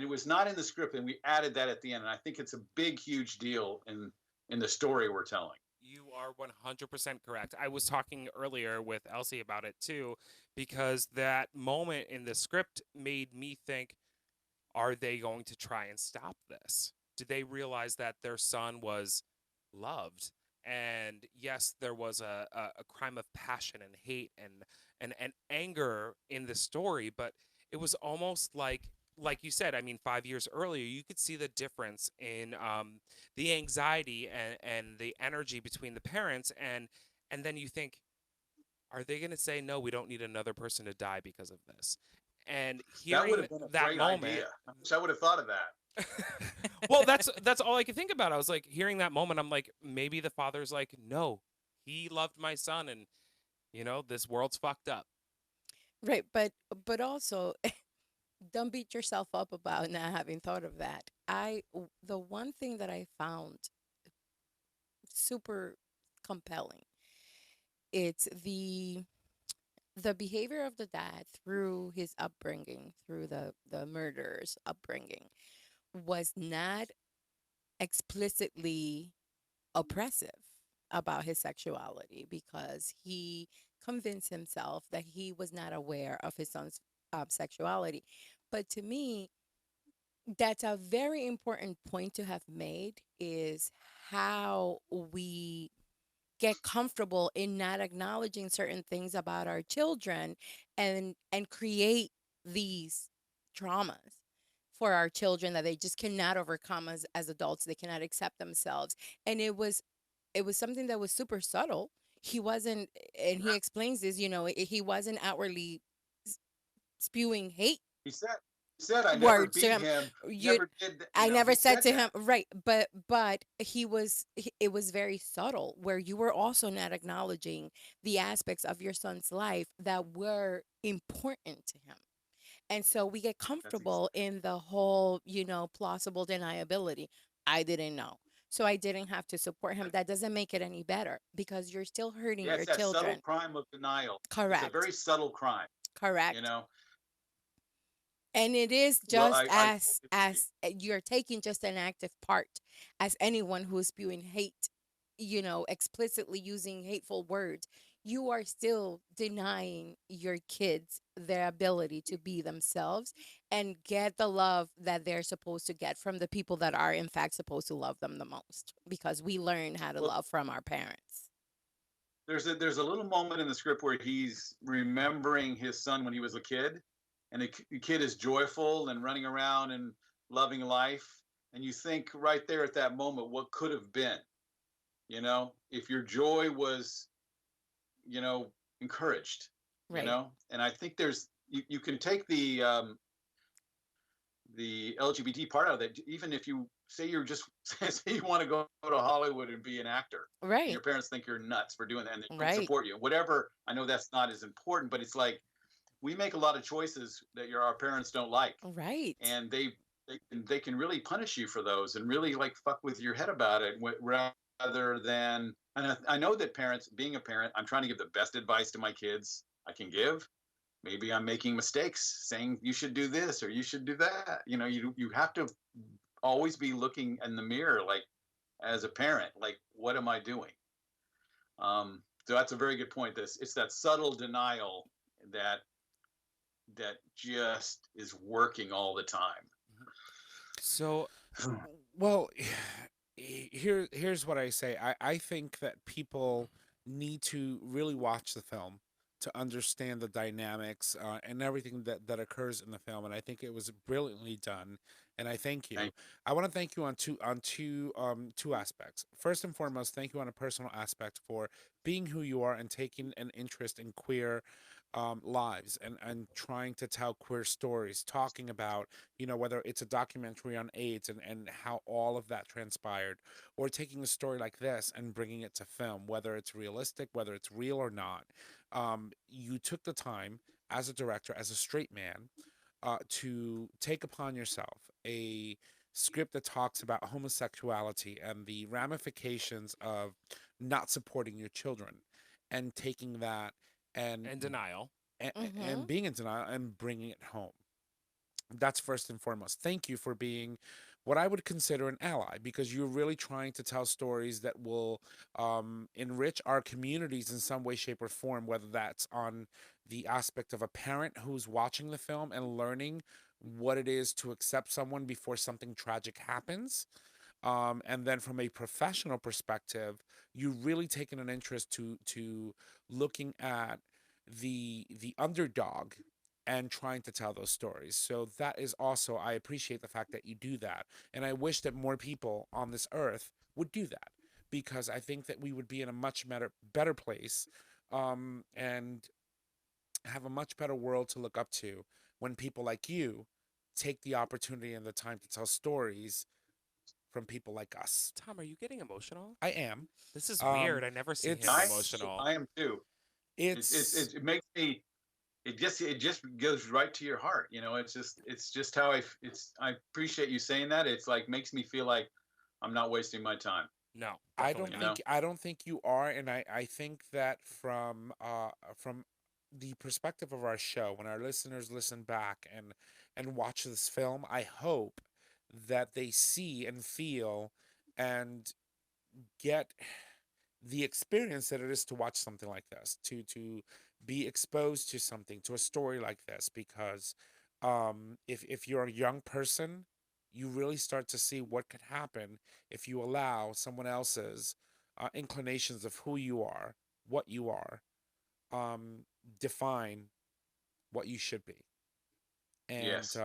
[SPEAKER 6] it was not in the script, and we added that at the end. And I think it's a big, huge deal in the story we're telling.
[SPEAKER 2] You are 100% correct. I was talking earlier with Elsie about it too, because that moment in the script made me think, are they going to try and stop this? Did they realize that their son was loved? And yes, there was a crime of passion and hate and anger in the story, but it was almost like you said, I mean, 5 years earlier, you could see the difference in the anxiety and the energy between the parents, and then you think, are they going to say no? We don't need another person to die because of this. And
[SPEAKER 6] That would
[SPEAKER 2] hearing
[SPEAKER 6] have been a
[SPEAKER 2] that
[SPEAKER 6] great
[SPEAKER 2] moment,
[SPEAKER 6] idea. I wish I would have thought of that.
[SPEAKER 2] well, that's all I could think about. I was like, hearing that moment, I'm like, maybe the father's like, no, he loved my son, and this world's fucked up.
[SPEAKER 3] Right. But also, don't beat yourself up about not having thought of that. The one thing that I found super compelling, it's the behavior of the dad through his upbringing, through the murderer's upbringing, was not explicitly oppressive about his sexuality, because he convinced himself that he was not aware of his son's sexuality. But to me, that's a very important point to have made, is how we get comfortable in not acknowledging certain things about our children, and create these traumas for our children that they just cannot overcome as adults. They cannot accept themselves. And it was something that was super subtle. He wasn't, and he explains this, he wasn't outwardly s- spewing hate
[SPEAKER 6] He said I never
[SPEAKER 3] words to
[SPEAKER 6] beat
[SPEAKER 3] him.
[SPEAKER 6] him.
[SPEAKER 3] You,
[SPEAKER 6] Never did.
[SPEAKER 3] I never
[SPEAKER 6] He
[SPEAKER 3] said
[SPEAKER 6] said
[SPEAKER 3] to
[SPEAKER 6] that.
[SPEAKER 3] him, right, but it was very subtle, where you were also not acknowledging the aspects of your son's life that were important to him. And so we get
[SPEAKER 6] That's
[SPEAKER 3] comfortable in the whole, plausible deniability. I didn't know, so I didn't have to support him. That doesn't make it any better, because you're still hurting
[SPEAKER 6] yeah.
[SPEAKER 3] your
[SPEAKER 6] It's that subtle
[SPEAKER 3] children.
[SPEAKER 6] crime of denial. It's a
[SPEAKER 3] Correct.
[SPEAKER 6] very subtle crime. You
[SPEAKER 3] Correct.
[SPEAKER 6] know.
[SPEAKER 3] And it is
[SPEAKER 6] Well,
[SPEAKER 3] just
[SPEAKER 6] I
[SPEAKER 3] as you're taking just an active part as anyone who is spewing hate explicitly using hateful words, you are still denying your kids their ability to be themselves and get the love that they're supposed to get from the people that are in fact supposed to love them the most, because we learn how to
[SPEAKER 6] Well,
[SPEAKER 3] love from our parents.
[SPEAKER 6] there's a little moment in the script where he's remembering his son when he was a kid, and the kid is joyful and running around and loving life, and you think right there at that moment, what could have been, if your joy was, you know, encouraged,
[SPEAKER 3] Right.
[SPEAKER 6] and I think you can take the LGBT part of it, even if you say you're just say you want to go to Hollywood and be an actor, and
[SPEAKER 3] Right.
[SPEAKER 6] your parents think you're nuts for doing that, and they don't
[SPEAKER 3] Right.
[SPEAKER 6] support you. Whatever, I know that's not as important, but it's like we make a lot of choices that our parents don't like,
[SPEAKER 3] Right.
[SPEAKER 6] and they can really punish you for those, and really like fuck with your head about it, rather than. And I know that parents, being a parent, I'm trying to give the best advice to my kids I can give. Maybe I'm making mistakes saying you should do this or you should do that. You have to always be looking in the mirror, like as a parent, like what am I doing? So that's a very good point. It's that subtle denial that just is working all the time.
[SPEAKER 2] So
[SPEAKER 1] Well, here's what I say. I think that people need to really watch the film to understand the dynamics and everything that occurs in the film. And I think it was brilliantly done. And I thank you.
[SPEAKER 6] Thank
[SPEAKER 1] I want to thank you on two aspects. First and foremost, thank you on a personal aspect for being who you are and taking an interest in queer lives and trying to tell queer stories, talking about, whether it's a documentary on AIDS and how all of that transpired, or taking a story like this and bringing it to film, whether it's realistic, whether it's real or not. You took the time as a director, as a straight man, to take upon yourself a script that talks about homosexuality and the ramifications of not supporting your children and taking that and
[SPEAKER 2] and denial.
[SPEAKER 1] and
[SPEAKER 3] Mhm.
[SPEAKER 1] being in denial and bringing it home. That's first and foremost. Thank you for being what I would consider an ally, because you're really trying to tell stories that will enrich our communities in some way, shape, or form, whether that's on the aspect of a parent who's watching the film and learning what it is to accept someone before something tragic happens. And then from a professional perspective, you really taken an interest to looking at the underdog and trying to tell those stories. So that is also, I appreciate the fact that you do that. And I wish that more people on this earth would do that, because I think that we would be in a much better place, and have a much better world to look up to when people like you take the opportunity and the time to tell stories from people like us.
[SPEAKER 2] Tom, are you getting emotional?
[SPEAKER 1] I am.
[SPEAKER 2] This is weird.
[SPEAKER 1] Um,
[SPEAKER 2] I never see him
[SPEAKER 6] I
[SPEAKER 1] it's
[SPEAKER 2] emotional.
[SPEAKER 6] I am too.
[SPEAKER 1] it's
[SPEAKER 6] It makes me. It just goes right to your heart. It's just how I appreciate you saying that. It's like makes me feel like I'm not wasting my time.
[SPEAKER 2] No,
[SPEAKER 1] I
[SPEAKER 2] definitely
[SPEAKER 1] don't
[SPEAKER 6] You
[SPEAKER 2] not.
[SPEAKER 6] know.
[SPEAKER 1] think I don't think you are, and I think that from the perspective of our show, when our listeners listen back and watch this film, I hope that they see and feel and get the experience that it is to watch something like this, to be exposed to something, to a story like this, because if you're a young person, you really start to see what could happen if you allow someone else's inclinations of who you are, what you are, um, define what you should be. And
[SPEAKER 6] Yes.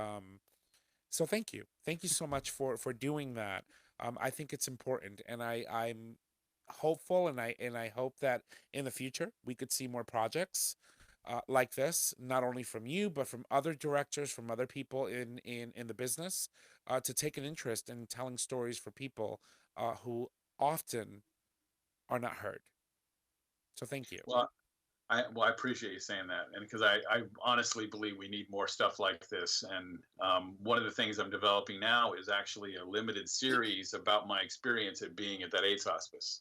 [SPEAKER 1] so thank you so much for doing that. I think it's important, and I'm hopeful, and I hope that in the future we could see more projects like this, not only from you but from other directors, from other people in the business, to take an interest in telling stories for people who often are not heard. So thank you.
[SPEAKER 6] Well, I appreciate you saying that, and because I honestly believe we need more stuff like this. And one of the things I'm developing now is actually a limited series about my experience at being at that AIDS hospice.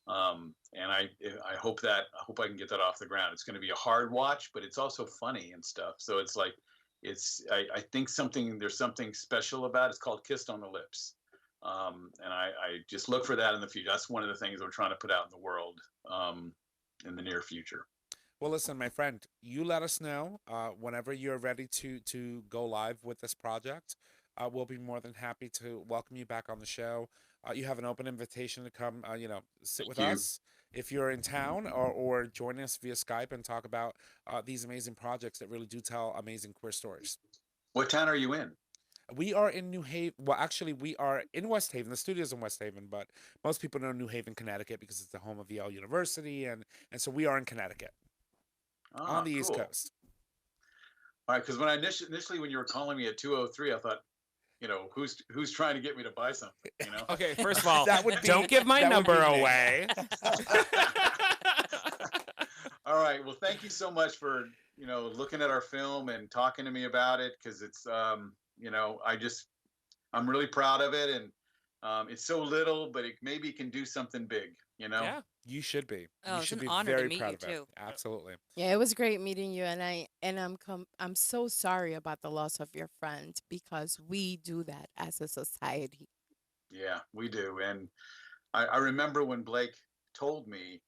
[SPEAKER 6] And I hope I can get that off the ground. It's going to be a hard watch, but it's also funny and stuff. So it's like I think there's something special about it. It's called Kissed on the Lips. And I just look for that in the future. That's one of the things we're trying to put out in the world in the near future.
[SPEAKER 1] Well, listen, my friend, you let us know whenever you're ready to go live with this project. We'll be more than happy to welcome you back on the show. You have an open invitation to come, sit with
[SPEAKER 6] Thank you.
[SPEAKER 1] us if you're in town, or join us via Skype and talk about these amazing projects that really do tell amazing queer stories.
[SPEAKER 6] What town are you in?
[SPEAKER 1] We are in New Haven. Well, actually, we are in West Haven. The studio's in West Haven, but most people know New Haven, Connecticut, because it's the home of Yale University, and so we are in Connecticut on the East
[SPEAKER 6] Cool.
[SPEAKER 1] Coast.
[SPEAKER 6] All right, because when I initially when you were calling me at 2:03, I thought, who's trying to get me to buy something,
[SPEAKER 2] Okay, first of all,
[SPEAKER 1] That would be-
[SPEAKER 2] don't give my
[SPEAKER 1] that would
[SPEAKER 2] number
[SPEAKER 1] be me.
[SPEAKER 2] away.
[SPEAKER 6] All right, well, thank you so much for looking at our film and talking to me about it, because it's I'm really proud of it, and it's so little, but it maybe can do something big.
[SPEAKER 2] Yeah.
[SPEAKER 1] You should be.
[SPEAKER 4] Oh,
[SPEAKER 1] You
[SPEAKER 4] it's
[SPEAKER 1] should
[SPEAKER 4] an
[SPEAKER 1] be
[SPEAKER 4] honor to
[SPEAKER 1] very
[SPEAKER 4] meet
[SPEAKER 1] proud
[SPEAKER 4] you,
[SPEAKER 1] of it.
[SPEAKER 4] too.
[SPEAKER 1] Absolutely.
[SPEAKER 3] Yeah, it was great meeting you, and I'm so sorry about the loss of your friend, because we do that as a society.
[SPEAKER 6] Yeah, we do. And I remember when Blake told me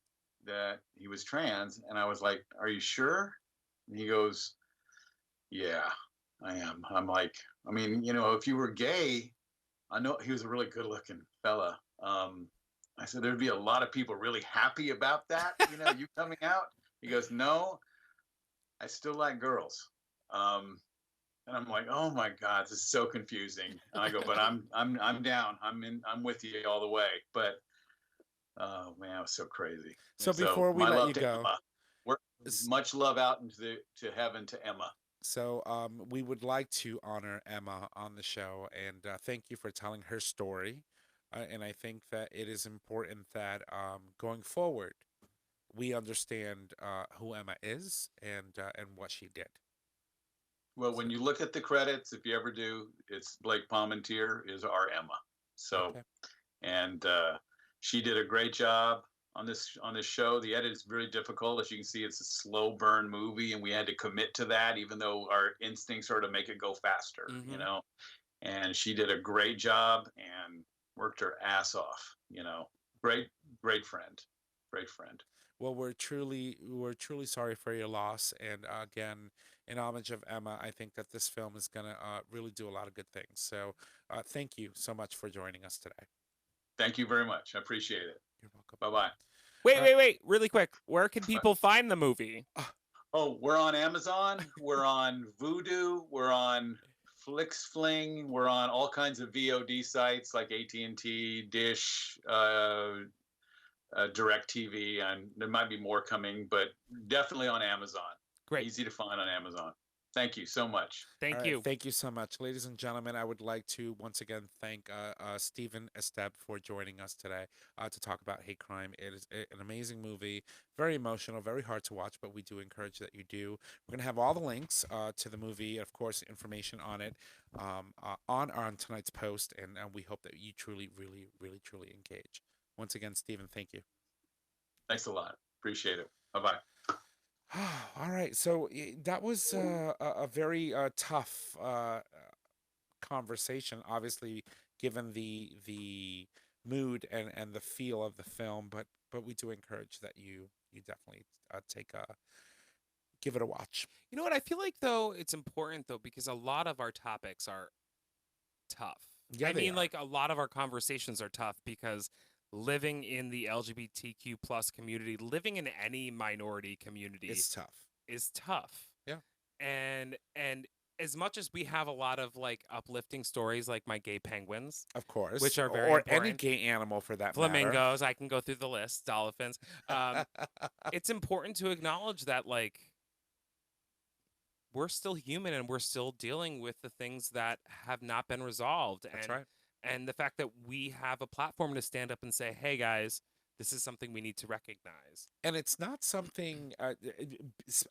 [SPEAKER 6] that he was trans, and I was like, "Are you sure?" And he goes, "Yeah, I am." I'm like, I mean, if you were gay, I know he was a really good-looking fella. I said there'd be a lot of people really happy about that, you coming out. He goes, "No, I still like girls." And I'm like, "Oh my God, this is so confusing." And I go, "But I'm down. I'm with you all the way." But oh man, it was so crazy.
[SPEAKER 1] So
[SPEAKER 6] And
[SPEAKER 1] before we
[SPEAKER 6] my
[SPEAKER 1] let
[SPEAKER 6] love
[SPEAKER 1] you
[SPEAKER 6] to
[SPEAKER 1] go,
[SPEAKER 6] Emma. We're
[SPEAKER 1] s-
[SPEAKER 6] much love out to heaven to Emma.
[SPEAKER 1] so we would like to honor Emma on the show, and thank you for telling her story. And I think that it is important that going forward, we understand who Emma is and what she did.
[SPEAKER 6] Well, when you look at the credits, if you ever do, it's Blake Palmentier is our Emma. So,
[SPEAKER 1] Okay.
[SPEAKER 6] and she did a great job on this show. The edit is very difficult. As you can see, it's a slow burn movie, and we had to commit to that, even though our instincts are to make it go faster.
[SPEAKER 2] Mhm.
[SPEAKER 6] And she did a great job and worked her ass off. Great, great friend, great friend.
[SPEAKER 1] Well, we're truly sorry for your loss, and again, in homage of Emma, I think that this film is gonna really do a lot of good things. So, thank you so much for joining us today.
[SPEAKER 6] Thank you very much. I appreciate it.
[SPEAKER 1] You're welcome.
[SPEAKER 6] Bye bye.
[SPEAKER 2] Wait,
[SPEAKER 1] All
[SPEAKER 2] wait,
[SPEAKER 1] right.
[SPEAKER 2] wait. Really quick. Where can people find the movie?
[SPEAKER 6] Oh, we're on Amazon. We're on Vudu. We're on FlixFling. We're on all kinds of VOD sites like AT&T, Dish, DirecTV, and there might be more coming, but definitely on Amazon.
[SPEAKER 2] Great.
[SPEAKER 6] Easy to find on Amazon. Thank you so much.
[SPEAKER 2] Thank
[SPEAKER 1] All right,
[SPEAKER 2] you.
[SPEAKER 1] Thank you so much. Ladies and gentlemen, I would like to once again thank Steven Esteb for joining us today to talk about hate crime. It is an amazing movie, very emotional, very hard to watch, but we do encourage that you do. We're going to have all the links to the movie, of course, information on it on tonight's post, and we hope that you truly, really, really, truly engage. Once again, Steven, thank you.
[SPEAKER 6] Thanks a lot. Appreciate it. Bye-bye.
[SPEAKER 1] All right, so that was a very tough conversation, obviously, given the mood and the feel of the film. But we do encourage that you definitely give it a watch.
[SPEAKER 2] You know what? I feel like though it's important though because a lot of our topics are tough.
[SPEAKER 1] Yeah,
[SPEAKER 2] I
[SPEAKER 1] they
[SPEAKER 2] mean,
[SPEAKER 1] are.
[SPEAKER 2] like a lot of our conversations are tough because living in the LGBTQ plus community, living in any minority community
[SPEAKER 1] It's tough.
[SPEAKER 2] is tough.
[SPEAKER 1] Yeah.
[SPEAKER 2] And as much as we have a lot of like uplifting stories like my gay penguins,
[SPEAKER 1] Of course,
[SPEAKER 2] which are very
[SPEAKER 1] or any
[SPEAKER 2] important.
[SPEAKER 1] gay animal for that
[SPEAKER 2] Flamingos, I can go through the list, dolphins.
[SPEAKER 1] matter.
[SPEAKER 2] It's important to acknowledge that like we're still human and we're still dealing with the things that have not been resolved.
[SPEAKER 1] That's
[SPEAKER 2] and
[SPEAKER 1] right.
[SPEAKER 2] and the fact that we have a platform to stand up and say, hey guys, this is something we need to recognize.
[SPEAKER 1] And it's not something,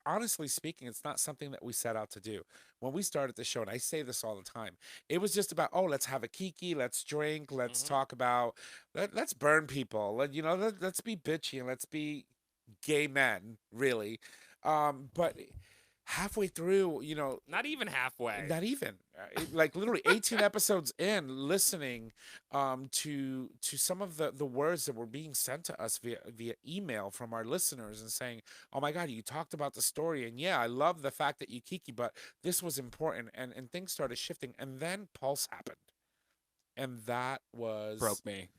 [SPEAKER 1] honestly speaking, it's not something that we set out to do. When we started the show, and I say this all the time, it was just about, oh, let's have a kiki, let's drink, let's
[SPEAKER 2] Mhm.
[SPEAKER 1] talk about, let's burn people, let's be bitchy and let's be gay men, really. But halfway through,
[SPEAKER 2] Not even halfway.
[SPEAKER 1] not even like literally 18 episodes in, listening to some of the words that were being sent to us via email from our listeners, and saying, oh my god, you talked about the story, and yeah, I love the fact that you kiki, but this was important, and things started shifting, and then Pulse happened, and that was
[SPEAKER 2] Broke me.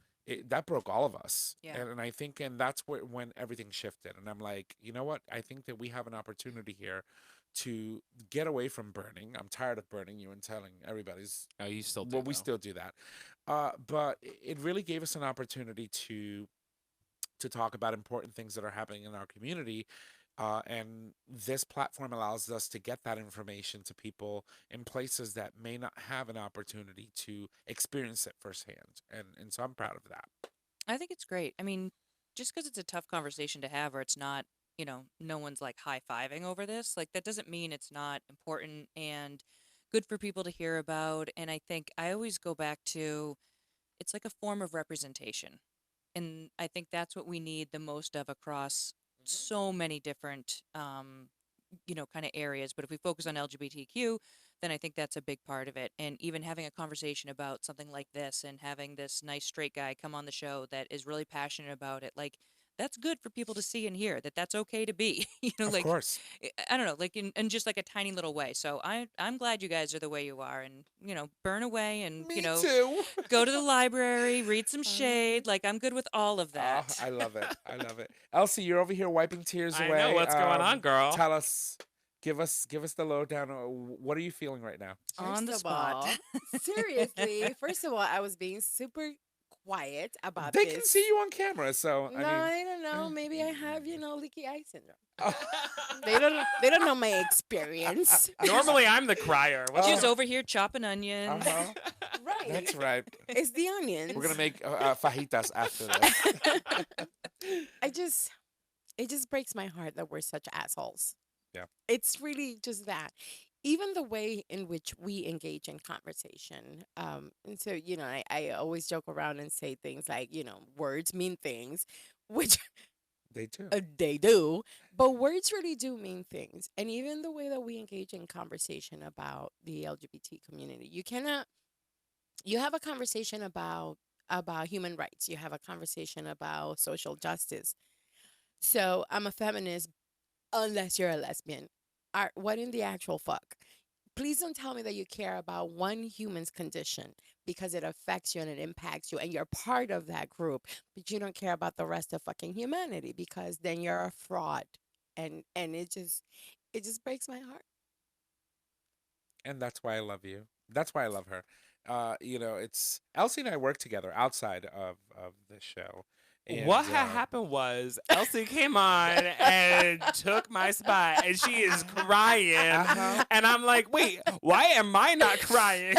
[SPEAKER 1] that broke all of us.
[SPEAKER 4] Yeah.
[SPEAKER 1] And I think, and that's when everything shifted, and I'm like, you know what, I think that we have an opportunity here to get away from burning. I'm tired of burning you and telling everybody's,
[SPEAKER 2] Oh, you still do.
[SPEAKER 1] well, we
[SPEAKER 2] though.
[SPEAKER 1] still do that, but it really gave us an opportunity to talk about important things that are happening in our community, and this platform allows us to get that information to people in places that may not have an opportunity to experience it firsthand, and so I'm proud of that.
[SPEAKER 4] I think it's great. I mean, just because it's a tough conversation to have, or it's not, no one's like high fiving over this, like that doesn't mean it's not important and good for people to hear about. And I think I always go back to it's like a form of representation. And I think that's what we need the most of across so many different, kind of areas. But if we focus on LGBTQ, then I think that's a big part of it. And even having a conversation about something like this and having this nice straight guy come on the show that is really passionate about it, like that's good for people to see and hear that that's okay to be,
[SPEAKER 1] Of
[SPEAKER 4] like
[SPEAKER 1] course.
[SPEAKER 4] I don't know, like in just like a tiny little way. So I'm glad you guys are the way you are, and burn away, and
[SPEAKER 1] Me too.
[SPEAKER 4] go to the library, read some shade. Like I'm good with all of
[SPEAKER 1] Oh,
[SPEAKER 4] that.
[SPEAKER 1] I love it. I love it. Elsie, you're over here wiping tears
[SPEAKER 2] I
[SPEAKER 1] away.
[SPEAKER 2] know what's going on, girl.
[SPEAKER 1] Tell us, give us the lowdown. What are you feeling right now?
[SPEAKER 4] On the
[SPEAKER 3] First of
[SPEAKER 4] spot.
[SPEAKER 3] all, seriously, first of all, I was being super quiet about
[SPEAKER 1] They
[SPEAKER 3] this.
[SPEAKER 1] can see you on camera, so
[SPEAKER 3] No,
[SPEAKER 1] I mean,
[SPEAKER 3] I don't know. Maybe I have, leaky eye syndrome.
[SPEAKER 1] oh,
[SPEAKER 3] They don't know my experience.
[SPEAKER 2] Normally, I'm the crier. What's
[SPEAKER 4] She's
[SPEAKER 1] Oh.
[SPEAKER 4] over here chopping onions.
[SPEAKER 1] uh-huh.
[SPEAKER 3] Right.
[SPEAKER 1] That's right.
[SPEAKER 3] It's the onions.
[SPEAKER 1] We're gonna make fajitas after this.
[SPEAKER 3] It just breaks my heart that we're such assholes.
[SPEAKER 1] Yeah.
[SPEAKER 3] It's really just that. Even the way in which we engage in conversation. And so, I always joke around and say things like, words mean things, which
[SPEAKER 1] They do.
[SPEAKER 3] they do, but words really do mean things. And even the way that we engage in conversation about the LGBT community, you have a conversation about human rights. You have a conversation about social justice. So I'm a feminist unless you're a lesbian. What in the actual fuck? Please don't tell me that you care about one human's condition because it affects you and it impacts you and you're part of that group, but you don't care about the rest of fucking humanity because then you're a fraud. And it just breaks my heart.
[SPEAKER 1] And that's why I love you. That's why I love her. It's Elsie and I work together outside of the show. And,
[SPEAKER 2] what had happened was Elsie came on and took my spot, and she is crying, and I'm like, wait, why am I not crying?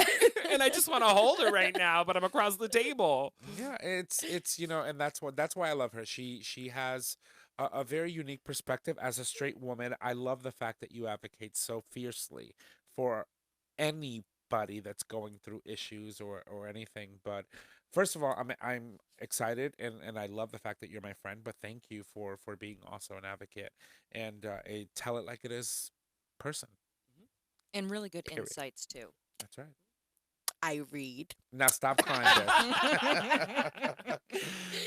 [SPEAKER 2] And I just want to hold her right now, but I'm across the table.
[SPEAKER 1] Yeah, it's and that's why I love her. She has a very unique perspective as a straight woman. I love the fact that you advocate so fiercely for anybody that's going through issues or anything. But first of all, I'm excited, and I love the fact that you're my friend. But thank you for being also an advocate and a tell it like it is person.
[SPEAKER 4] And really good
[SPEAKER 1] Period.
[SPEAKER 4] insights too.
[SPEAKER 1] That's right.
[SPEAKER 3] I read.
[SPEAKER 1] Now stop crying, Beth.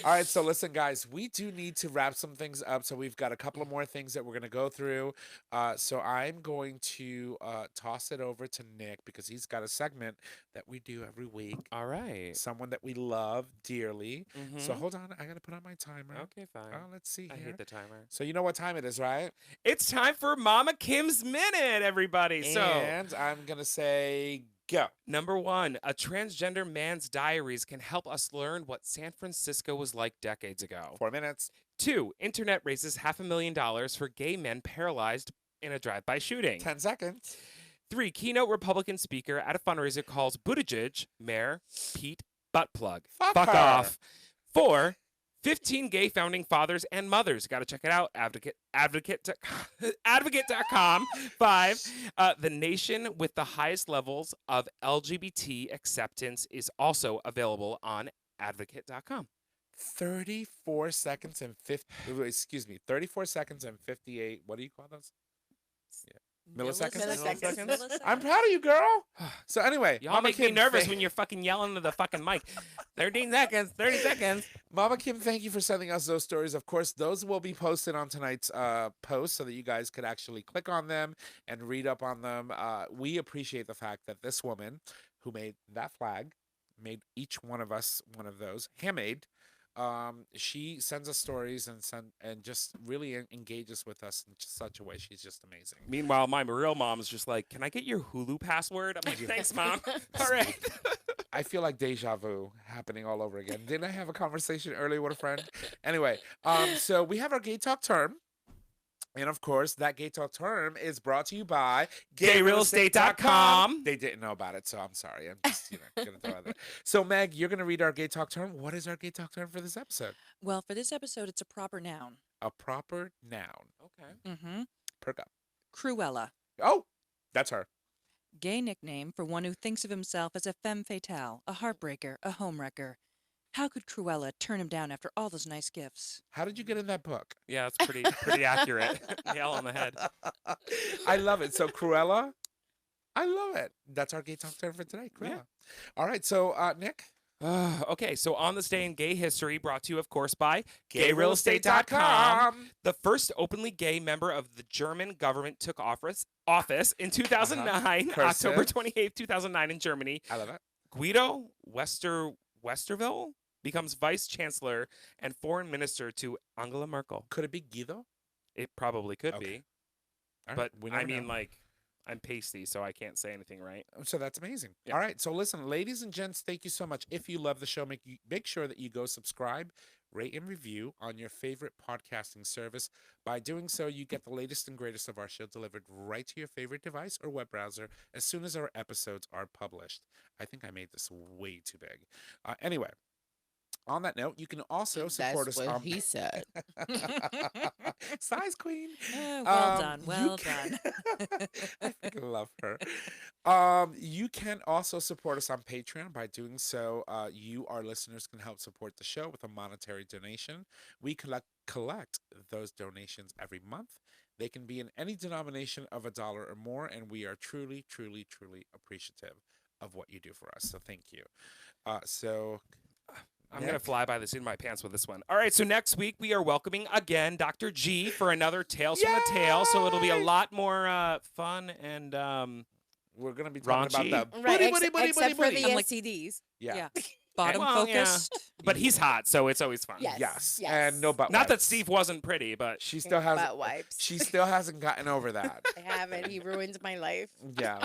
[SPEAKER 1] All right, so listen, guys, we do need to wrap some things up. So we've got a couple of more things that we're going to go through. So I'm going to toss it over to Nick because he's got a segment that we do every week.
[SPEAKER 2] All right.
[SPEAKER 1] Someone that we love dearly. So
[SPEAKER 2] Mhm.
[SPEAKER 1] hold on, I got to put on my timer.
[SPEAKER 2] Okay, fine.
[SPEAKER 1] Let's see
[SPEAKER 2] I
[SPEAKER 1] here.
[SPEAKER 2] hate the timer.
[SPEAKER 1] So you know what time it is, right?
[SPEAKER 2] It's time for Mama Kim's Minute, everybody. So,
[SPEAKER 1] And I'm going to say go.
[SPEAKER 2] number one, a transgender man's diaries can help us learn what San Francisco was like decades ago.
[SPEAKER 1] 4 minutes.
[SPEAKER 2] 2, internet raises $500,000 for gay men paralyzed in a drive-by shooting.
[SPEAKER 1] 10 seconds.
[SPEAKER 2] 3, keynote Republican speaker at a fundraiser calls Buttigieg Mayor Pete Buttplug.
[SPEAKER 1] Fuck her.
[SPEAKER 2] off. 4, 15 gay founding fathers and mothers. Got to check it out. Advocate.com. 5, the nation with the highest levels of LGBT acceptance is also available on advocate.com.
[SPEAKER 1] 34 seconds and 50 excuse me 34 seconds and 58, what do you call those? Milliseconds?
[SPEAKER 3] Milliseconds.
[SPEAKER 1] I'm proud of you, girl. So anyway,
[SPEAKER 2] Y'all
[SPEAKER 1] Mama
[SPEAKER 2] make me
[SPEAKER 1] Kim,
[SPEAKER 2] nervous when you're fucking yelling into the fucking mic. 13 seconds, 30 seconds.
[SPEAKER 1] Mama Kim, thank you for sending us those stories. Of course, those will be posted on tonight's post so that you guys could actually click on them and read up on them. We appreciate the fact that this woman who made that flag made each one of us one of those handmade. She sends us stories and just really engages with us in such a way. She's just amazing.
[SPEAKER 2] Meanwhile, my real mom is just like, "Can I get your Hulu password?" I'm like, "Thanks, mom." All right.
[SPEAKER 1] I feel like deja vu happening all over again. Didn't I have a conversation earlier with a friend? Anyway, so we have our Gay Talk term. And of course, that Gay Talk term is brought to you by
[SPEAKER 2] GayRealEstate.com.
[SPEAKER 1] They didn't know about it, so I'm sorry. I'm just, going to throw it there. So, Meg, you're going to read our Gay Talk term. What is our Gay Talk term for this episode?
[SPEAKER 4] Well, for this episode, it's a proper noun.
[SPEAKER 1] A proper noun.
[SPEAKER 2] Okay.
[SPEAKER 4] Mm-hmm.
[SPEAKER 1] Perk up.
[SPEAKER 4] Cruella.
[SPEAKER 1] Oh, that's her.
[SPEAKER 4] Gay nickname for one who thinks of himself as a femme fatale, a heartbreaker, a homewrecker. How could Cruella turn him down after all those nice gifts?
[SPEAKER 1] How did you get in that book?
[SPEAKER 2] Yeah, that's pretty accurate. Nail on the head.
[SPEAKER 1] I love it. So, Cruella, I love it. That's our Gay Talk term for today, Cruella.
[SPEAKER 2] Yeah.
[SPEAKER 1] All right, so, Nick?
[SPEAKER 2] Okay, so on this day in gay history, brought to you, of course, by
[SPEAKER 1] GayRealEstate.com.
[SPEAKER 2] The first openly gay member of the German government took office in 2009,
[SPEAKER 1] Cursive.
[SPEAKER 2] October 28th, 2009 in Germany.
[SPEAKER 1] I love it.
[SPEAKER 2] Guido Westerville becomes vice chancellor and foreign minister to Angela Merkel.
[SPEAKER 1] Could it be Guido?
[SPEAKER 2] It probably could
[SPEAKER 1] Okay.
[SPEAKER 2] be,
[SPEAKER 1] All right,
[SPEAKER 2] but
[SPEAKER 1] we
[SPEAKER 2] I
[SPEAKER 1] never
[SPEAKER 2] mean,
[SPEAKER 1] know.
[SPEAKER 2] like, I'm pasty, so I can't say anything right.
[SPEAKER 1] So that's amazing.
[SPEAKER 2] Yeah.
[SPEAKER 1] All right. So listen, ladies and gents, thank you so much. If you love the show, make sure that you go subscribe, rate, and review on your favorite podcasting service. By doing so, you get the latest and greatest of our show delivered right to your favorite device or web browser as soon as our episodes are published. I think I made this way too big. Anyway. On that note, you can also support
[SPEAKER 3] That's
[SPEAKER 1] us
[SPEAKER 3] what
[SPEAKER 1] on
[SPEAKER 3] he said.
[SPEAKER 1] Size Queen.
[SPEAKER 4] Well done.
[SPEAKER 1] You
[SPEAKER 4] Well
[SPEAKER 1] can-
[SPEAKER 4] done.
[SPEAKER 1] I freaking love her. You can also support us on Patreon. By doing so, you, our listeners, can help support the show with a monetary donation. We collect those donations every month. They can be in any denomination of $1 or more, and we are truly, truly, truly appreciative of what you do for us. So thank you.
[SPEAKER 2] I'm going to fly by the seat of my pants with this one. All right, so next week we are welcoming again Dr. G for another Tales from the Tail. So it'll be a lot more fun and
[SPEAKER 1] we're going to be talking about that.
[SPEAKER 3] Right,
[SPEAKER 1] Booty,
[SPEAKER 3] except for the
[SPEAKER 4] I'm like-
[SPEAKER 3] STDs.
[SPEAKER 1] Yeah.
[SPEAKER 4] Bottom
[SPEAKER 2] Well, yeah.
[SPEAKER 4] focused.
[SPEAKER 2] But he's hot, so it's always fun.
[SPEAKER 3] Yes.
[SPEAKER 1] Yes.
[SPEAKER 3] Yes.
[SPEAKER 1] And no butt
[SPEAKER 2] Not that
[SPEAKER 1] wipes.
[SPEAKER 2] Steve wasn't pretty, but
[SPEAKER 1] She still hasn't.
[SPEAKER 3] Butt wipes.
[SPEAKER 1] She still hasn't gotten over that.
[SPEAKER 3] I haven't. He ruined my life.
[SPEAKER 1] Yeah.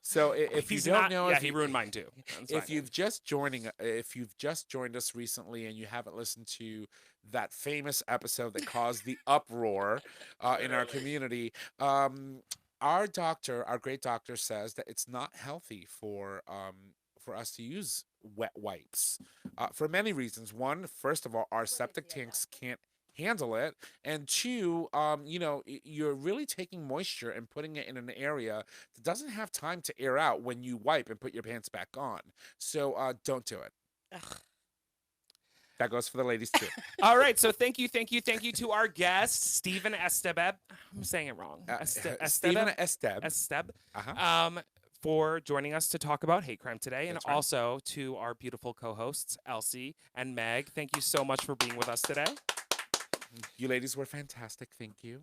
[SPEAKER 1] So if you
[SPEAKER 2] he's
[SPEAKER 1] don't
[SPEAKER 2] not.
[SPEAKER 1] know,
[SPEAKER 2] Yeah,
[SPEAKER 1] if
[SPEAKER 2] he
[SPEAKER 1] you,
[SPEAKER 2] ruined mine too. That's
[SPEAKER 1] if
[SPEAKER 2] fine.
[SPEAKER 1] you've just joined us recently and you haven't listened to that famous episode that caused the uproar in our community, our great doctor, says that it's not healthy for us to use wet wipes for many reasons. One, first of all, our septic tanks can't handle it, and two, you're really taking moisture and putting it in an area that doesn't have time to air out when you wipe and put your pants back on. So don't do it.
[SPEAKER 3] Ugh.
[SPEAKER 1] That goes for the ladies too.
[SPEAKER 2] All right, so thank you to our guest, Steven Esteb. I'm saying it wrong.
[SPEAKER 1] Steven Esteb.
[SPEAKER 2] Esteb.
[SPEAKER 1] Uh-huh.
[SPEAKER 2] For joining us to talk about hate crime today, and
[SPEAKER 1] That's right.
[SPEAKER 2] also to our beautiful co-hosts, Elci and Meg. Thank you so much for being with us today.
[SPEAKER 1] You ladies were fantastic. Thank you.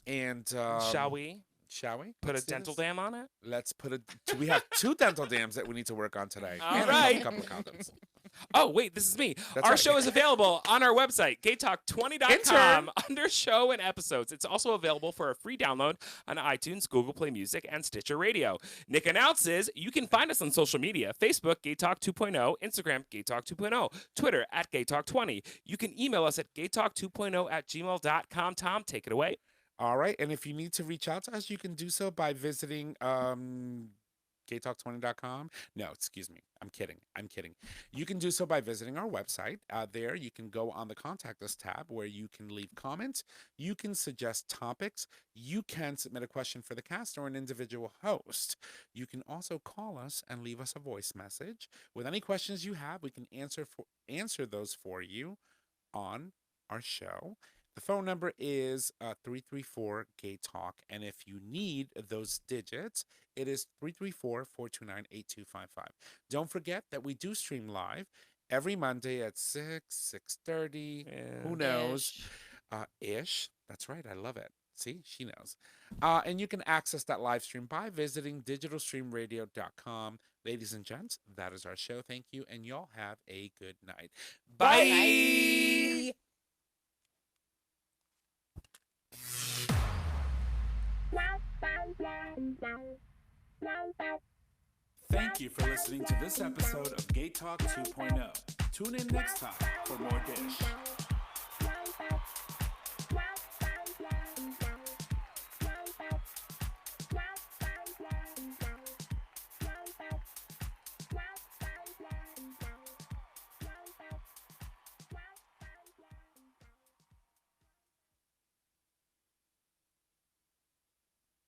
[SPEAKER 1] And
[SPEAKER 2] Shall we
[SPEAKER 1] Shall we
[SPEAKER 2] put a
[SPEAKER 1] Let's do
[SPEAKER 2] dental
[SPEAKER 1] this.
[SPEAKER 2] dam on it?
[SPEAKER 1] Let's put a. We have 2 dental dams that we need to work on today.
[SPEAKER 2] All
[SPEAKER 1] and
[SPEAKER 2] right.
[SPEAKER 1] a couple of condoms.
[SPEAKER 2] Oh, wait, this is me.
[SPEAKER 1] That's
[SPEAKER 2] Our
[SPEAKER 1] right.
[SPEAKER 2] show is available on our website, gaytalk20.com,
[SPEAKER 1] Intern.
[SPEAKER 2] under show and episodes. It's also available for a free download on iTunes, Google Play Music, and Stitcher Radio. Nick announces you can find us on social media, Facebook, Gaytalk 2.0, Instagram, Gaytalk 2.0, Twitter, at Gaytalk20. You can email us at gaytalk2.0@gmail.com. Tom, take it away.
[SPEAKER 1] All right. And if you need to reach out to us, you can do so by visiting gaytalk20.com. No, excuse me. I'm kidding. You can do so by visiting our website. There, you can go on the Contact Us tab where you can leave comments. You can suggest topics. You can submit a question for the cast or an individual host. You can also call us and leave us a voice message. With any questions you have, we can answer those for you on our show. The phone number is 334-GAY-TALK. And if you need those digits, it is 334-429-8255. Don't forget that we do stream live every Monday at 6:30. Who knows?
[SPEAKER 3] Ish.
[SPEAKER 1] Ish. That's right. I love it. See, she knows. And you can access that live stream by visiting digitalstreamradio.com. Ladies and gents, that is our show. Thank you. And y'all have a good night.
[SPEAKER 2] Bye.
[SPEAKER 1] Thank you for listening to this episode of Gay Talk 2.0. Tune in next time for more Dish.